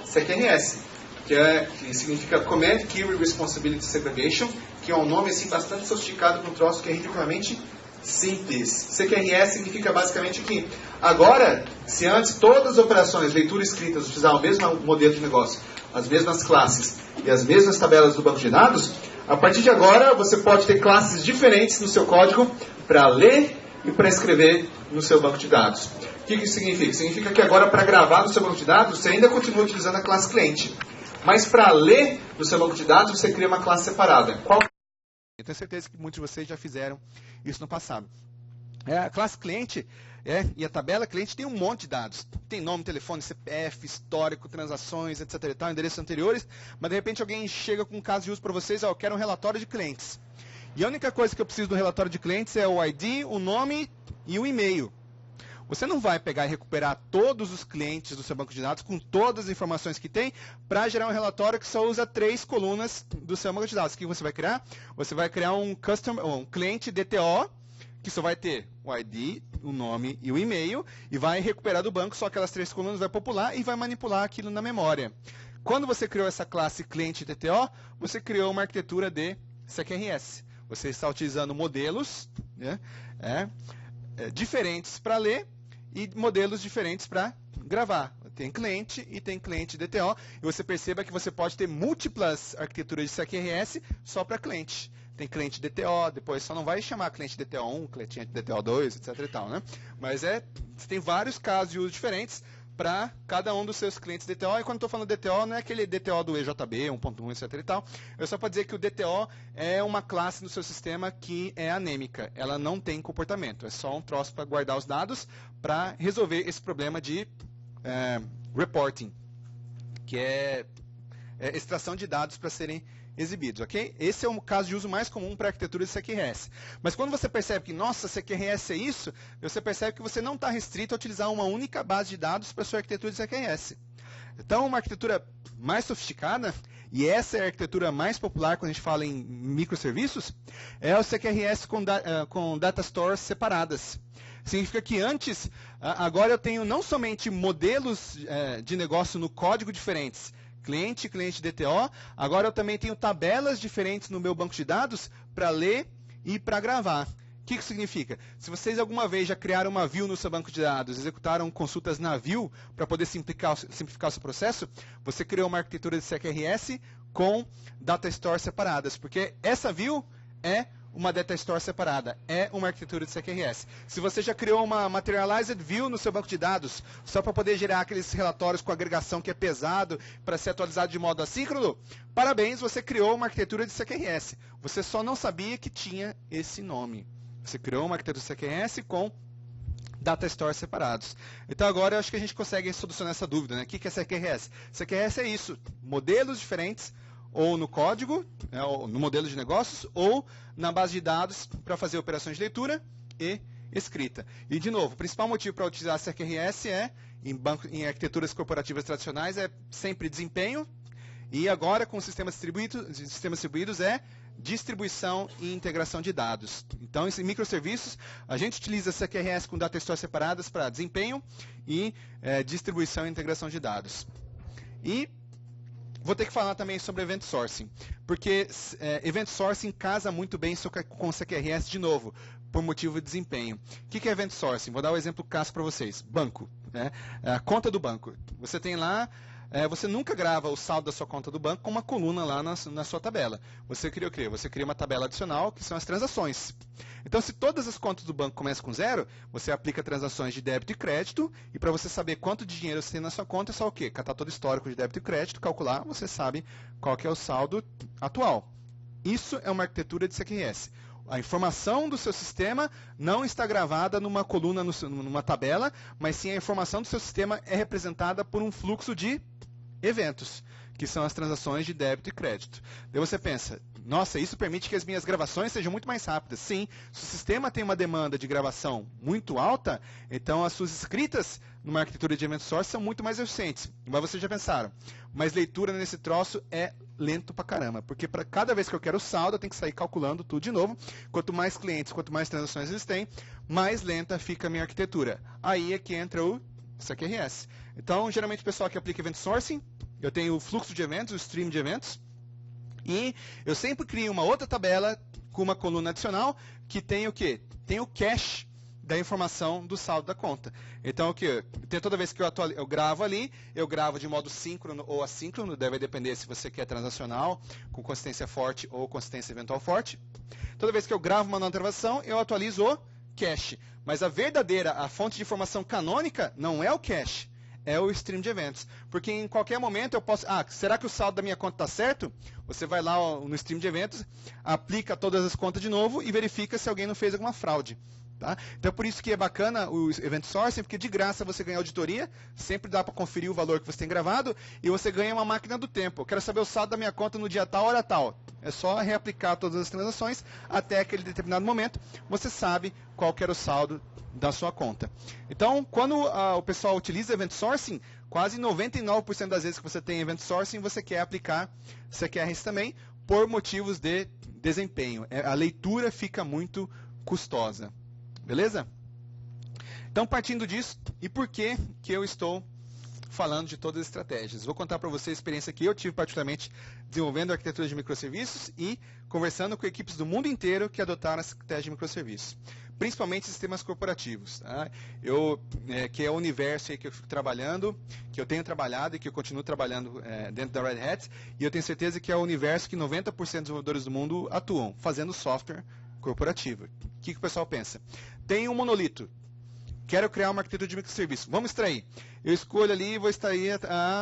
CQRS, que significa Command Query Responsibility Segregation, que é um nome assim, bastante sofisticado para um troço que é ridiculamente simples. CQRS significa basicamente que agora, se antes todas as operações, leitura e escritas, utilizavam o mesmo modelo de negócio, as mesmas classes e as mesmas tabelas do banco de dados, a partir de agora você pode ter classes diferentes no seu código para ler e para escrever no seu banco de dados. O que isso significa? Significa que agora para gravar no seu banco de dados você ainda continua utilizando a classe cliente, mas para ler no seu banco de dados você cria uma classe separada. Qual? Eu tenho certeza que muitos de vocês já fizeram isso no passado. A classe cliente e a tabela cliente tem um monte de dados. Tem nome, telefone, CPF, histórico, transações, etc. e tal, endereços anteriores, mas de repente alguém chega com um caso de uso para vocês, eu quero um relatório de clientes. E a única coisa que eu preciso do relatório de clientes é o ID, o nome e o e-mail. Você não vai pegar e recuperar todos os clientes do seu banco de dados com todas as informações que tem para gerar um relatório que só usa 3 colunas do seu banco de dados. O que você vai criar? Você vai criar um cliente DTO, que só vai ter o ID, o nome e o e-mail, e vai recuperar do banco só aquelas 3 colunas, vai popular e vai manipular aquilo na memória. Quando você criou essa classe cliente DTO, você criou uma arquitetura de CQRS. Você está utilizando modelos diferentes para ler e modelos diferentes para gravar. Tem cliente e tem cliente DTO. E você perceba que você pode ter múltiplas arquiteturas de CQRS só para cliente. Tem cliente DTO, depois só não vai chamar cliente DTO1, cliente DTO2, etc. e tal, né? Mas você tem vários casos de uso diferentes para cada um dos seus clientes DTO. E quando estou falando DTO, não é aquele DTO do EJB, 1.1, etc. e tal. É só para dizer que o DTO é uma classe no seu sistema que é anêmica. Ela não tem comportamento. É só um troço para guardar os dados para resolver esse problema de reporting, que é extração de dados para serem exibidos, ok? Esse é o caso de uso mais comum para a arquitetura de CQRS. Mas quando você percebe que, nossa, CQRS é isso, você percebe que você não está restrito a utilizar uma única base de dados para a sua arquitetura de CQRS. Então, uma arquitetura mais sofisticada, e essa é a arquitetura mais popular quando a gente fala em microserviços, é o CQRS com data stores separadas. Significa que antes, agora eu tenho não somente modelos de negócio no código diferentes, cliente, cliente DTO, agora eu também tenho tabelas diferentes no meu banco de dados para ler e para gravar. O que isso significa? Se vocês alguma vez já criaram uma view no seu banco de dados, executaram consultas na view para poder simplificar o seu processo, você criou uma arquitetura de CQRS com data stores separadas, porque essa view é uma data store separada, é uma arquitetura de CQRS. Se você já criou uma materialized view no seu banco de dados, só para poder gerar aqueles relatórios com agregação que é pesado, para ser atualizado de modo assíncrono, parabéns, você criou uma arquitetura de CQRS. Você só não sabia que tinha esse nome. Você criou uma arquitetura de CQRS com data stores separados. Então agora eu acho que a gente consegue solucionar essa dúvida, né? O que é CQRS? CQRS é isso, modelos diferentes, ou no código, ou no modelo de negócios, ou na base de dados para fazer operações de leitura e escrita. E, de novo, o principal motivo para utilizar CQRS em arquiteturas corporativas tradicionais é sempre desempenho, e agora com sistemas distribuídos é distribuição e integração de dados. Então, em microserviços, a gente utiliza CQRS com data stores separadas para desempenho e distribuição e integração de dados. E vou ter que falar também sobre Event Sourcing, porque Event Sourcing casa muito bem com CQRS de novo, por motivo de desempenho. O que é Event Sourcing? Vou dar um exemplo caso para vocês. Banco, né? A conta do banco. Você tem lá, você nunca grava o saldo da sua conta do banco com uma coluna lá na sua tabela. Você cria o quê? Você cria uma tabela adicional, que são as transações. Então, se todas as contas do banco começam com 0, você aplica transações de débito e crédito, e para você saber quanto de dinheiro você tem na sua conta, é só o quê? Catar todo o histórico de débito e crédito, calcular, você sabe qual que é o saldo atual. Isso é uma arquitetura de CQRS. A informação do seu sistema não está gravada numa coluna, numa tabela, mas sim a informação do seu sistema é representada por um fluxo de eventos, que são as transações de débito e crédito. Daí você pensa, nossa, isso permite que as minhas gravações sejam muito mais rápidas. Sim, se o sistema tem uma demanda de gravação muito alta, então as suas escritas numa arquitetura de Event Source são muito mais eficientes. Mas vocês já pensaram, mas leitura nesse troço é lento pra caramba, porque para cada vez que eu quero o saldo, eu tenho que sair calculando tudo de novo. Quanto mais clientes, quanto mais transações eles têm, mais lenta fica a minha arquitetura. Aí é que entra o CQRS. Então, geralmente o pessoal que aplica Event Sourcing, eu tenho o fluxo de eventos, o stream de eventos, e eu sempre crio uma outra tabela com uma coluna adicional que tem o quê? Tem o cache da informação do saldo da conta. Então, o que? Toda vez que eu gravo ali, eu gravo de modo síncrono ou assíncrono, deve depender se você quer transacional, com consistência forte ou consistência eventual forte. Toda vez que eu gravo uma nova gravação, eu atualizo o cache. Mas a fonte de informação canônica não é o cache, é o stream de eventos. Porque em qualquer momento eu posso... será que o saldo da minha conta está certo? Você vai lá no stream de eventos, aplica todas as contas de novo e verifica se alguém não fez alguma fraude. Tá? Então, por isso que é bacana o Event Sourcing, porque de graça você ganha auditoria, sempre dá para conferir o valor que você tem gravado, e você ganha uma máquina do tempo. Eu quero saber o saldo da minha conta no dia tal, hora tal. É só reaplicar todas as transações até aquele determinado momento, você sabe qual que era o saldo da sua conta. Então, quando o pessoal utiliza Event Sourcing, quase 99% das vezes que você tem Event Sourcing, você quer aplicar CQRS também, por motivos de desempenho. A leitura fica muito custosa. Beleza? Então, partindo disso, e por que eu estou falando de todas as estratégias? Vou contar para você a experiência que eu tive particularmente desenvolvendo arquitetura de microserviços e conversando com equipes do mundo inteiro que adotaram essa estratégia de microserviços, principalmente sistemas corporativos. Tá? Que é o universo aí que eu fico trabalhando, que eu tenho trabalhado e que eu continuo trabalhando dentro da Red Hat, e eu tenho certeza que é o universo que 90% dos desenvolvedores do mundo atuam, fazendo software corporativo. O que o pessoal pensa? Tem um monolito. Quero criar uma arquitetura de microserviço. Vamos extrair. Eu escolho ali e vou extrair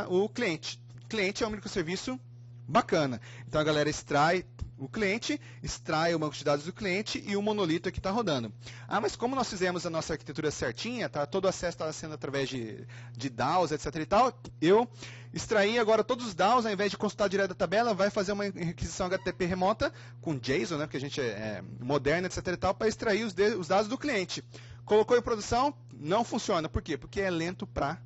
o cliente. O cliente é um microserviço bacana. Então a galera extrai o cliente, extrai o banco de dados do cliente e o monolito aqui está rodando. Mas como nós fizemos a nossa arquitetura certinha, todo o acesso está sendo através de DAOs, etc. e tal, eu extraí agora todos os DAOs, ao invés de consultar direto da tabela, vai fazer uma requisição HTTP remota com JSON, né, porque a gente é moderno, etc. e tal, para extrair os dados do cliente. Colocou em produção, não funciona. Por quê? Porque é lento pra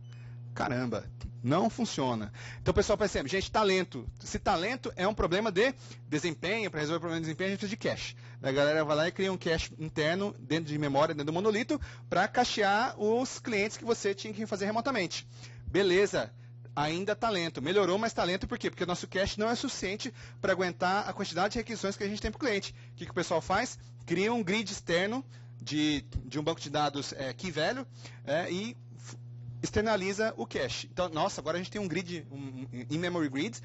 caramba. Não funciona. Então o pessoal pensa sempre, gente, talento. Se talento é um problema de desempenho, para resolver o problema de desempenho a gente precisa de cache. A galera vai lá e cria um cache interno dentro de memória, dentro do monolito, para cachear os clientes que você tinha que fazer remotamente. Beleza. Ainda talento. Melhorou, mas talento por quê? Porque o nosso cache não é suficiente para aguentar a quantidade de requisições que a gente tem para o cliente. O que o pessoal faz? Cria um grid externo de um banco de dados key value e externaliza o cache. Então, nossa, agora a gente tem um grid, in-memory grid,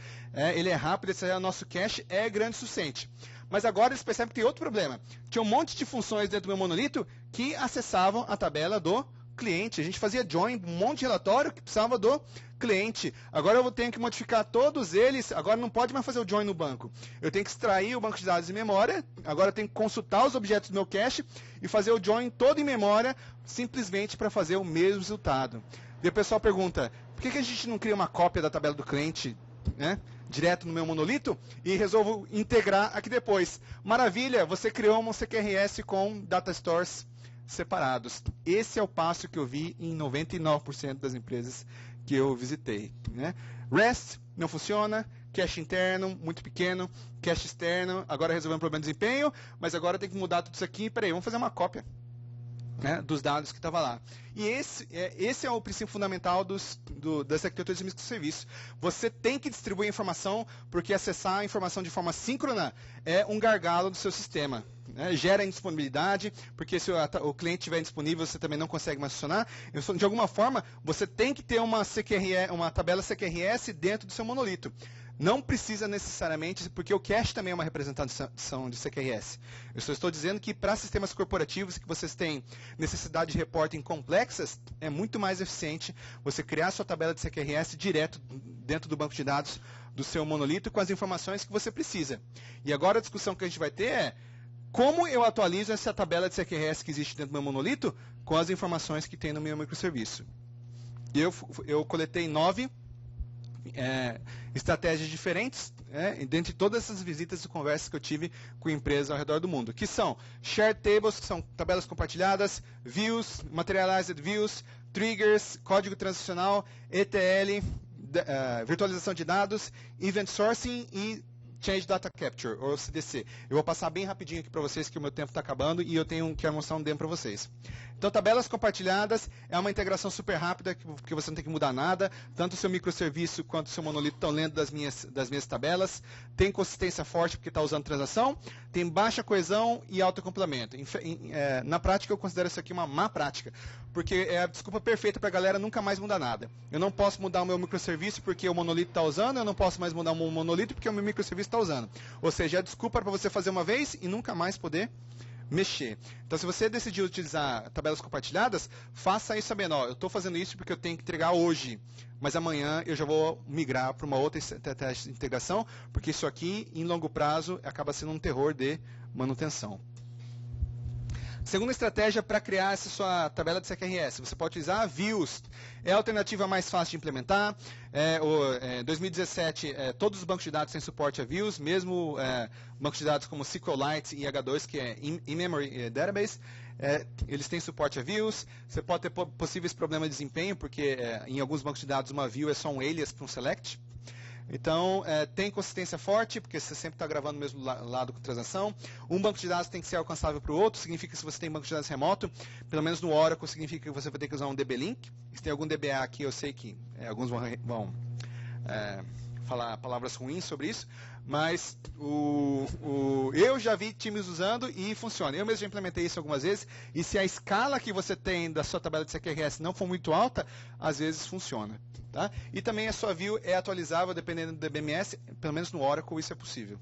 ele é rápido, o nosso cache é grande o suficiente. Mas agora eles percebem que tem outro problema. Tinha um monte de funções dentro do meu monolito que acessavam a tabela do cliente. A gente fazia join, um monte de relatório que precisava do cliente. Agora eu tenho que modificar todos eles, agora não pode mais fazer o join no banco. Eu tenho que extrair o banco de dados de memória, agora eu tenho que consultar os objetos do meu cache e fazer o join todo em memória, simplesmente para fazer o mesmo resultado. E o pessoal pergunta, por que a gente não cria uma cópia da tabela do cliente, né, direto no meu monolito e resolvo integrar aqui depois? Maravilha, você criou um CQRS com data stores separados. Esse é o passo que eu vi em 99% das empresas que eu visitei, né? REST não funciona, cache interno, muito pequeno, cache externo, agora resolveu um problema de desempenho, mas agora tem que mudar tudo isso aqui, peraí, vamos fazer uma cópia, né, dos dados que estava lá. E esse é o princípio fundamental das arquiteturas de microserviço. Você tem que distribuir a informação, porque acessar a informação de forma síncrona é um gargalo do seu sistema. Né? Gera indisponibilidade, porque se o cliente estiver indisponível, você também não consegue mais funcionar. De alguma forma, você tem que ter uma tabela CQRS dentro do seu monolito. Não precisa necessariamente, porque o cache também é uma representação de CQRS. Eu só estou dizendo que para sistemas corporativos que vocês têm necessidade de reporting complexas, é muito mais eficiente você criar sua tabela de CQRS direto dentro do banco de dados do seu monolito com as informações que você precisa. E agora a discussão que a gente vai ter é como eu atualizo essa tabela de CQRS que existe dentro do meu monolito com as informações que tem no meu microserviço. Eu coletei 9 estratégias diferentes, dentre todas essas visitas e conversas que eu tive com empresas ao redor do mundo, que são shared tables, que são tabelas compartilhadas, views, materialized views, triggers, código transicional, ETL, virtualização de dados, event sourcing e Change Data Capture, ou CDC. Eu vou passar bem rapidinho aqui para vocês, que o meu tempo está acabando e eu quero mostrar um demo para vocês. Então, tabelas compartilhadas é uma integração super rápida, que você não tem que mudar nada. Tanto o seu microserviço quanto o seu monolito estão lendo das minhas tabelas. Tem consistência forte, porque está usando transação. Tem baixa coesão e autocomplemento. Na prática, eu considero isso aqui uma má prática, porque é a desculpa perfeita para a galera nunca mais mudar nada. Eu não posso mudar o meu microserviço porque o monolito está usando, eu não posso mais mudar o meu monolito porque o meu microserviço está usando. Ou seja, é a desculpa para você fazer uma vez e nunca mais poder mexer. Então, se você decidir utilizar tabelas compartilhadas, faça isso sabendo, eu estou fazendo isso porque eu tenho que entregar hoje, mas amanhã eu já vou migrar para uma outra estratégia de integração, porque isso aqui, em longo prazo, acaba sendo um terror de manutenção. Segunda estratégia para criar essa sua tabela de CQRS, você pode utilizar views. É a alternativa mais fácil de implementar. Em 2017, todos os bancos de dados têm suporte a views, mesmo bancos de dados como SQLite e H2, que é In-Memory Database, eles têm suporte a views. Você pode ter possíveis problemas de desempenho, porque em alguns bancos de dados uma view é só um alias para um select. Então, tem consistência forte, porque você sempre está gravando no mesmo lado com transação. Um banco de dados tem que ser alcançável para o outro, significa que se você tem banco de dados remoto, pelo menos no Oracle, significa que você vai ter que usar um DB-Link. Se tem algum DBA aqui, eu sei que alguns vão falar palavras ruins sobre isso, mas eu já vi times usando e funciona. Eu mesmo já implementei isso algumas vezes, e se a escala que você tem da sua tabela de CQRS não for muito alta, às vezes funciona. Tá? E também a sua view é atualizável dependendo do DBMS, pelo menos no Oracle isso é possível.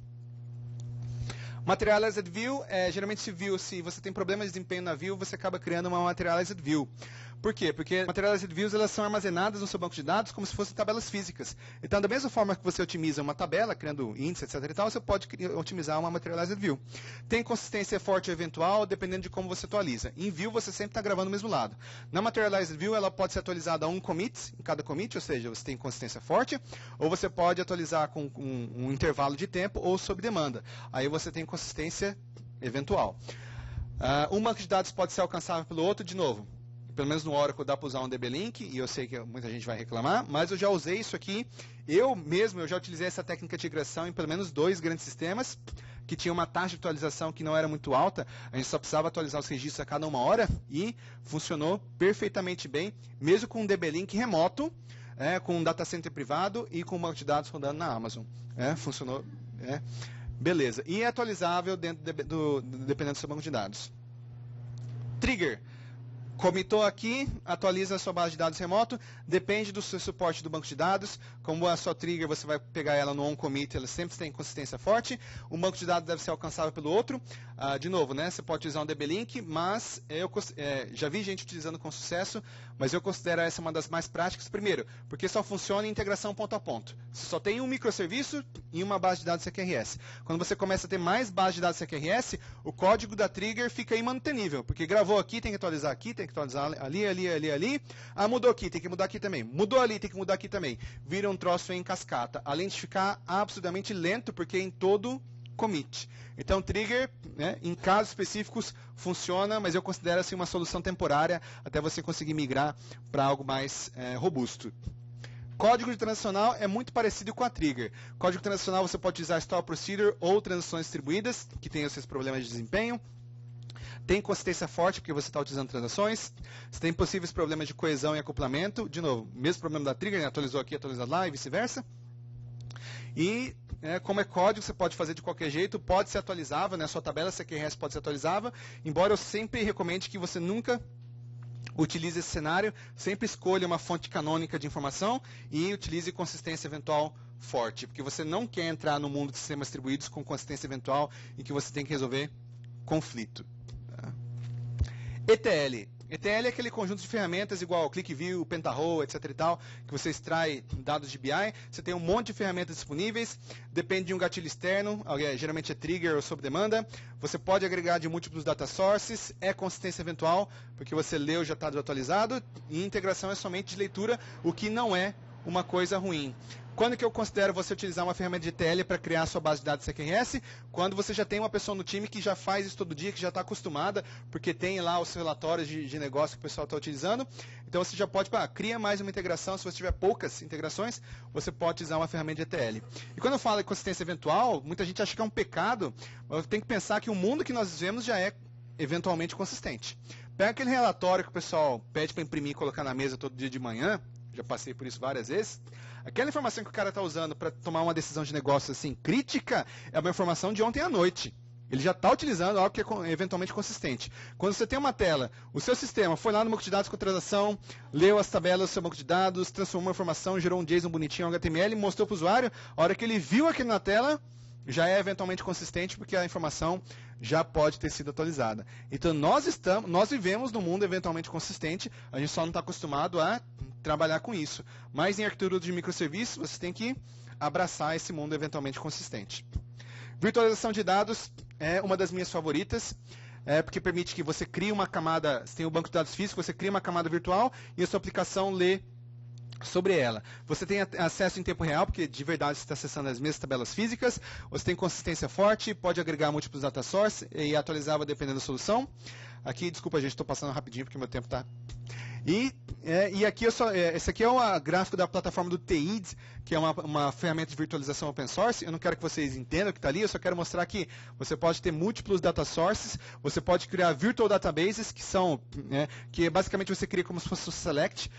Materialized View, geralmente se você tem problemas de desempenho na view, você acaba criando uma Materialized View. Por quê? Porque Materialized Views elas são armazenadas no seu banco de dados como se fossem tabelas físicas. Então, da mesma forma que você otimiza uma tabela, criando índice, etc. e tal, você pode otimizar uma Materialized View. Tem consistência forte ou eventual, dependendo de como você atualiza. Em View, você sempre está gravando o mesmo lado. Na Materialized View, ela pode ser atualizada a um commit, em cada commit, ou seja, você tem consistência forte, ou você pode atualizar com um intervalo de tempo ou sob demanda. Aí você tem consistência eventual. Um banco de dados pode ser alcançável pelo outro, de novo. pelo menos no Oracle dá para usar um DB-Link, e eu sei que muita gente vai reclamar, mas eu já usei isso aqui, eu já utilizei essa técnica de migração em pelo menos 2 grandes sistemas, que tinha uma taxa de atualização que não era muito alta, a gente só precisava atualizar os registros a cada 1 hora, e funcionou perfeitamente bem, mesmo com um DB-Link remoto, com um data center privado e com um banco de dados rodando na Amazon. Funcionou, beleza. E é atualizável dependendo do seu banco de dados. Trigger. Comitou aqui, atualiza a sua base de dados remoto, depende do seu suporte do banco de dados, como a sua trigger você vai pegar ela no on-commit, ela sempre tem consistência forte, um banco de dados deve ser alcançável pelo outro, de novo, você pode usar um DB-Link, mas eu já vi gente utilizando com sucesso, mas eu considero essa uma das mais práticas, primeiro, porque só funciona em integração ponto a ponto, você só tem um microserviço e uma base de dados CQRS. Quando você começa a ter mais base de dados CQRS, o código da trigger fica imanutenível, porque gravou aqui, tem que atualizar aqui, tem que atualizar ali. Mudou aqui, tem que mudar aqui também. Mudou ali, tem que mudar aqui também. Vira um troço em cascata. Além de ficar absolutamente lento, porque é em todo commit. Então, trigger, em casos específicos, funciona, mas eu considero assim uma solução temporária até você conseguir migrar para algo mais robusto. Código de transacional é muito parecido com a trigger. Código transacional você pode usar store procedure ou transações distribuídas, que tem os seus problemas de desempenho. Tem consistência forte, porque você está utilizando transações. Você tem possíveis problemas de coesão e acoplamento. De novo, mesmo problema da trigger, atualizou aqui, atualizou lá e vice-versa. E, como é código, você pode fazer de qualquer jeito, pode ser atualizável, a sua tabela CQRS pode ser atualizável, embora eu sempre recomende que você nunca utilize esse cenário, sempre escolha uma fonte canônica de informação e utilize consistência eventual forte, porque você não quer entrar no mundo de sistemas distribuídos com consistência eventual em que você tem que resolver conflito. ETL. ETL é aquele conjunto de ferramentas igual ClickView, Pentaho, etc. e tal, que você extrai dados de BI. Você tem um monte de ferramentas disponíveis, depende de um gatilho externo, geralmente é trigger ou sob demanda. Você pode agregar de múltiplos data sources, é consistência eventual, porque você leu já está desatualizado, e integração é somente de leitura, o que não é uma coisa ruim. Quando que eu considero você utilizar uma ferramenta de ETL para criar a sua base de dados CQRS? Quando você já tem uma pessoa no time que já faz isso todo dia, que já está acostumada, porque tem lá os relatórios de negócio que o pessoal está utilizando. Então você já pode, cria mais uma integração. Se você tiver poucas integrações, você pode usar uma ferramenta de ETL. E quando eu falo em consistência eventual, muita gente acha que é um pecado. Mas tem que pensar que o mundo que nós vivemos já é eventualmente consistente. Pega aquele relatório que o pessoal pede para imprimir e colocar na mesa todo dia de manhã. Já passei por isso várias vezes. Aquela informação que o cara está usando para tomar uma decisão de negócio assim crítica é uma informação de ontem à noite. Ele já está utilizando algo que é eventualmente consistente. Quando você tem uma tela, o seu sistema foi lá no banco de dados com transação, leu as tabelas do seu banco de dados, transformou a informação, gerou um JSON bonitinho, um HTML, mostrou para o usuário, a hora que ele viu aquilo na tela, já é eventualmente consistente porque a informação já pode ter sido atualizada. Então nós vivemos num mundo eventualmente consistente, a gente só não está acostumado a trabalhar com isso. Mas em arquitetura de microserviços, você tem que abraçar esse mundo eventualmente consistente. Virtualização de dados é uma das minhas favoritas, porque permite que você crie uma camada, você tem o banco de dados físico, você cria uma camada virtual e a sua aplicação lê sobre ela. Você tem acesso em tempo real, porque de verdade você está acessando as mesmas tabelas físicas, você tem consistência forte, pode agregar múltiplos data sources e atualizar dependendo da solução. Aqui, desculpa gente, estou passando rapidinho porque meu tempo está... E aqui esse aqui é o gráfico da plataforma do TIDS, que é uma ferramenta de virtualização open source. Eu não quero que vocês entendam o que está ali, eu só quero mostrar que você pode ter múltiplos data sources, você pode criar virtual databases, que basicamente você cria como se fosse o select,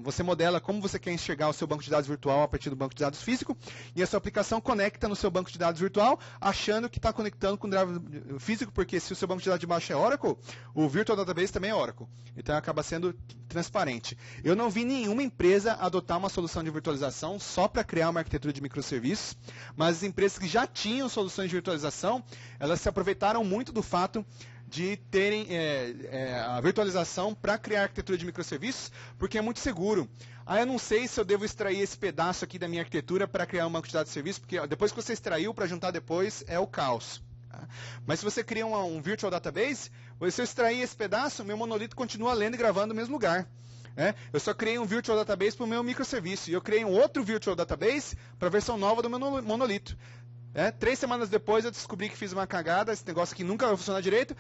você modela como você quer enxergar o seu banco de dados virtual a partir do banco de dados físico, e a sua aplicação conecta no seu banco de dados virtual, achando que está conectando com o drive físico, porque se o seu banco de dados de baixo é Oracle, o virtual database também é Oracle. Então acaba sendo transparente. Eu não vi nenhuma empresa adotar uma solução de virtualização só para criar uma arquitetura de microserviços, mas as empresas que já tinham soluções de virtualização, elas se aproveitaram muito do fato de terem a virtualização para criar arquitetura de microserviços, porque é muito seguro. Eu não sei se eu devo extrair esse pedaço aqui da minha arquitetura para criar um banco de dados de serviço, porque depois que você extraiu, para juntar depois, é o caos. Mas se você cria um virtual database, se eu extrair esse pedaço, meu monolito continua lendo e gravando no mesmo lugar. Eu só criei um virtual database para o meu microserviço, e eu criei um outro virtual database para a versão nova do meu monolito. 3 semanas depois eu descobri que fiz uma cagada, esse negócio aqui nunca vai funcionar direito.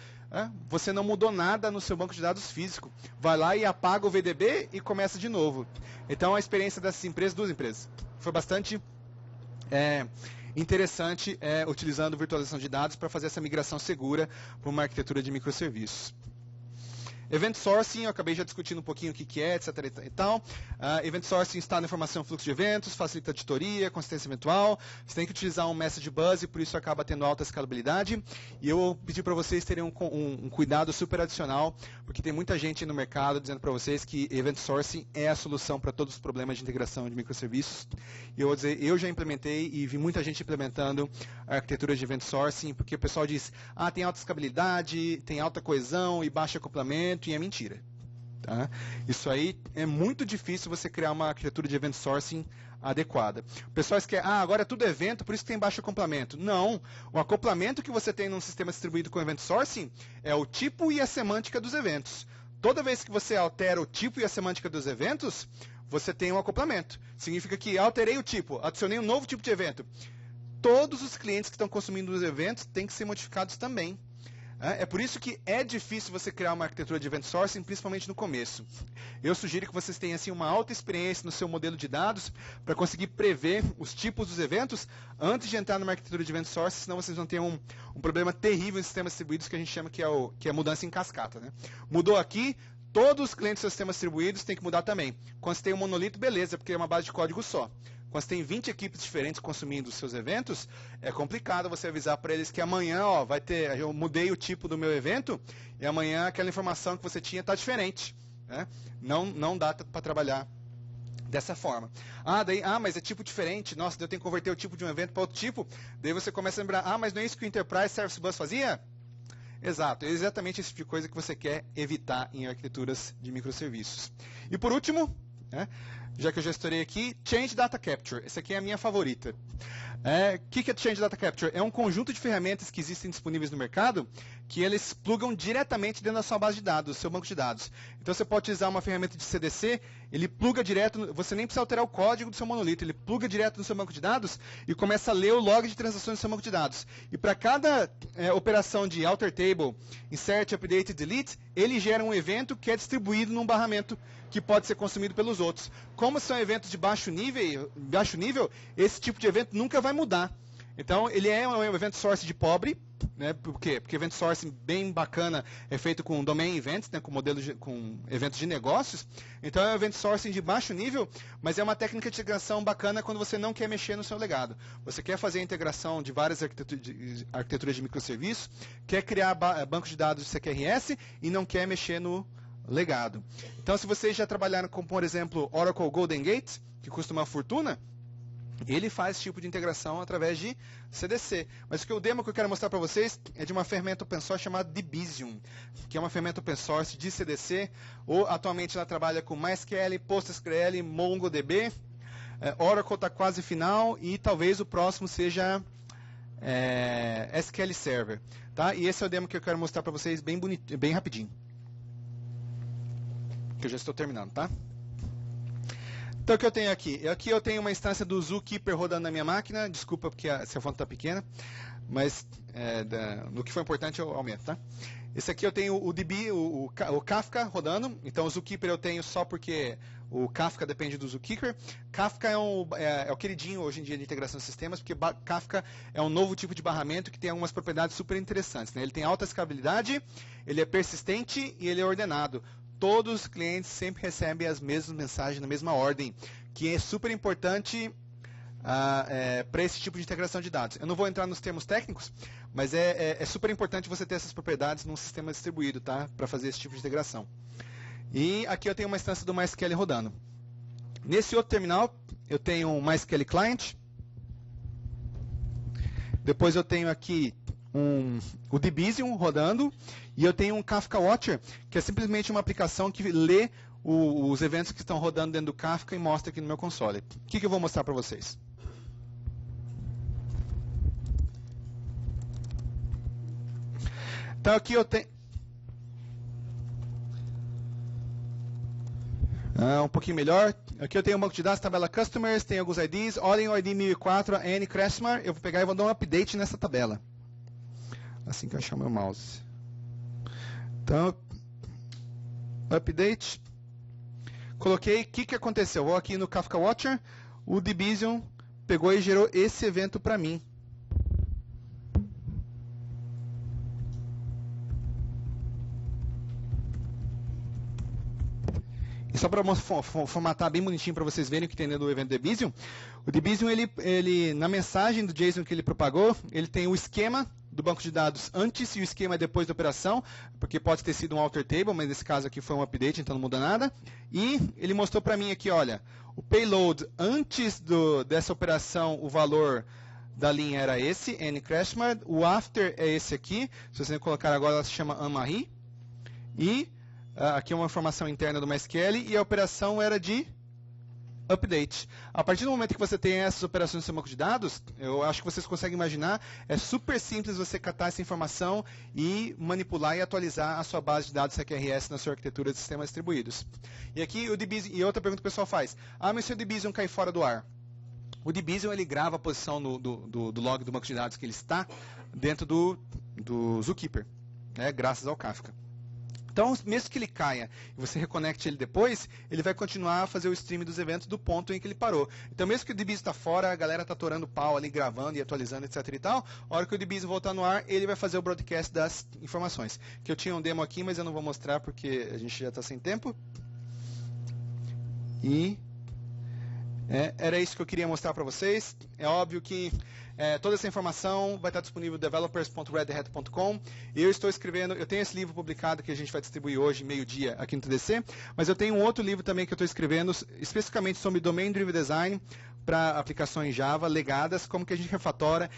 Você não mudou nada no seu banco de dados físico. Vai lá e apaga o VDB e começa de novo. Então a experiência dessas empresas, 2 empresas, foi bastante interessante utilizando virtualização de dados para fazer essa migração segura para uma arquitetura de microserviços. Event Sourcing, eu acabei já discutindo um pouquinho o que é, etc. e tal. Event Sourcing instala informação no fluxo de eventos, facilita a auditoria, consistência eventual. Você tem que utilizar um message bus e por isso acaba tendo alta escalabilidade. E eu pedi para vocês terem um cuidado super adicional, porque tem muita gente no mercado dizendo para vocês que Event Sourcing é a solução para todos os problemas de integração de microserviços. E eu vou dizer, eu já implementei e vi muita gente implementando a arquitetura de Event Sourcing, porque o pessoal diz, tem alta escalabilidade, tem alta coesão e baixo acoplamento. E é mentira. Tá? Isso aí é muito difícil você criar uma arquitetura de event sourcing adequada. O pessoal esquece, agora é tudo evento, por isso que tem baixo acoplamento. Não, o acoplamento que você tem num sistema distribuído com event sourcing é o tipo e a semântica dos eventos. Toda vez que você altera o tipo e a semântica dos eventos, você tem um acoplamento. Significa que alterei o tipo, adicionei um novo tipo de evento. Todos os clientes que estão consumindo os eventos têm que ser modificados também. É por isso que é difícil você criar uma arquitetura de event sourcing, principalmente no começo. Eu sugiro que vocês tenham assim, uma alta experiência no seu modelo de dados para conseguir prever os tipos dos eventos antes de entrar numa arquitetura de event sourcing, senão vocês vão ter um problema terrível em sistemas distribuídos que a gente chama que é mudança em cascata. Né? Mudou aqui, todos os clientes dos seus sistemas distribuídos têm que mudar também. Quando você tem um monolito, beleza, porque é uma base de código só. Quando você tem 20 equipes diferentes consumindo os seus eventos, é complicado você avisar para eles que amanhã eu mudei o tipo do meu evento e amanhã aquela informação que você tinha está diferente. Né? Não dá para trabalhar dessa forma. Mas é tipo diferente, nossa, eu tenho que converter o tipo de um evento para outro tipo. Daí você começa a lembrar, mas não é isso que o Enterprise Service Bus fazia? Exato, é exatamente esse tipo de coisa que você quer evitar em arquiteturas de microserviços. E por último, já que eu já estourei aqui, Change Data Capture. Essa aqui é a minha favorita. O que é Change Data Capture? É um conjunto de ferramentas que existem disponíveis no mercado que eles plugam diretamente dentro da sua base de dados, do seu banco de dados. Então você pode utilizar uma ferramenta de CDC, ele pluga direto, você nem precisa alterar o código do seu monolito, ele pluga direto no seu banco de dados e começa a ler o log de transações do seu banco de dados. E para cada operação de alter table, insert, update e delete, ele gera um evento que é distribuído num barramento que pode ser consumido pelos outros. Como são eventos de baixo nível, esse tipo de evento nunca vai mudar. Então, ele é um event source de pobre, né? Por quê? Porque event source bem bacana é feito com domain events, né? com eventos de negócios. Então, é um event source de baixo nível, mas é uma técnica de integração bacana quando você não quer mexer no seu legado. Você quer fazer a integração de várias arquiteturas de microserviços, quer criar banco de dados de CQRS e não quer mexer no legado. Então, se vocês já trabalharam com, por exemplo, Oracle Golden Gate, que custa uma fortuna, ele faz esse tipo de integração através de CDC. Mas o demo que eu quero mostrar para vocês é de uma ferramenta open source chamada Debezium, que é uma ferramenta open source de CDC, ou atualmente ela trabalha com MySQL, PostgreSQL, MongoDB, Oracle está quase final e talvez o próximo seja SQL Server. Tá? E esse é o demo que eu quero mostrar para vocês bem rapidinho. Que eu já estou terminando, tá? Então, o que eu tenho aqui? Aqui eu tenho uma instância do Zookeeper rodando na minha máquina. Desculpa porque se a fonte está pequena, mas no que for importante eu aumento, tá? Esse aqui eu tenho o DB, o Kafka rodando. Então, o Zookeeper eu tenho só porque o Kafka depende do Zookeeper. Kafka é o queridinho hoje em dia de integração de sistemas, porque Kafka é um novo tipo de barramento que tem algumas propriedades super interessantes. Né? Ele tem alta escalabilidade, ele é persistente e ele é ordenado. Todos os clientes sempre recebem as mesmas mensagens na mesma ordem, que é super importante para esse tipo de integração de dados. Eu não vou entrar nos termos técnicos, mas é super importante você ter essas propriedades num sistema distribuído, tá? Para fazer esse tipo de integração. E aqui eu tenho uma instância do MySQL rodando. Nesse outro terminal, eu tenho um MySQL Client. Depois eu tenho aqui o Debezium rodando, e eu tenho um Kafka Watcher, que é simplesmente uma aplicação que lê os eventos que estão rodando dentro do Kafka e mostra aqui no meu console. O que eu vou mostrar para vocês? Então aqui eu tenho... Um pouquinho melhor. Aqui eu tenho um banco de dados, tabela Customers, tem alguns IDs. Olhem o ID 1004, a Anne Cressmar. Eu vou pegar e vou dar um update nessa tabela. Assim que eu achar meu mouse. Então, update. Coloquei, o que aconteceu? Vou aqui no Kafka Watcher, o Debezium pegou e gerou esse evento para mim. E só para formatar bem bonitinho para vocês verem o que tem dentro do evento Debezium, o Debezium, ele, na mensagem do JSON que ele propagou, ele tem o esquema do banco de dados antes e o esquema depois da operação, porque pode ter sido um alter table, mas nesse caso aqui foi um update, então não muda nada. E ele mostrou para mim aqui, olha, o payload antes dessa operação, o valor da linha era esse, N Crashmar, o after é esse aqui, se você colocar agora ela se chama Anne-Marie, e aqui é uma informação interna do MySQL, e a operação era de update. A partir do momento que você tem essas operações no seu banco de dados, eu acho que vocês conseguem imaginar, é super simples você catar essa informação e manipular e atualizar a sua base de dados CQRS na sua arquitetura de sistemas distribuídos. E aqui o Debezium, e outra pergunta que o pessoal faz, mas se o Debezium cair fora do ar? O Debezium, ele grava a posição do log do banco de dados que ele está dentro do Zookeeper, graças ao Kafka. Então, mesmo que ele caia e você reconecte ele depois, ele vai continuar a fazer o stream dos eventos do ponto em que ele parou. Então, mesmo que o Debezium está fora, a galera está torando pau ali, gravando e atualizando, etc. e tal, a hora que o Debezium voltar no ar, ele vai fazer o broadcast das informações. Que eu tinha um demo aqui, mas eu não vou mostrar porque a gente já está sem tempo. E era isso que eu queria mostrar para vocês. É óbvio que toda essa informação vai estar disponível em developers.redhat.com. Eu estou escrevendo, eu tenho esse livro publicado que a gente vai distribuir hoje, meio-dia, aqui no TDC, mas eu tenho um outro livro também que eu estou escrevendo, especificamente sobre Domain Driven Design para aplicações Java legadas, como que a gente refatora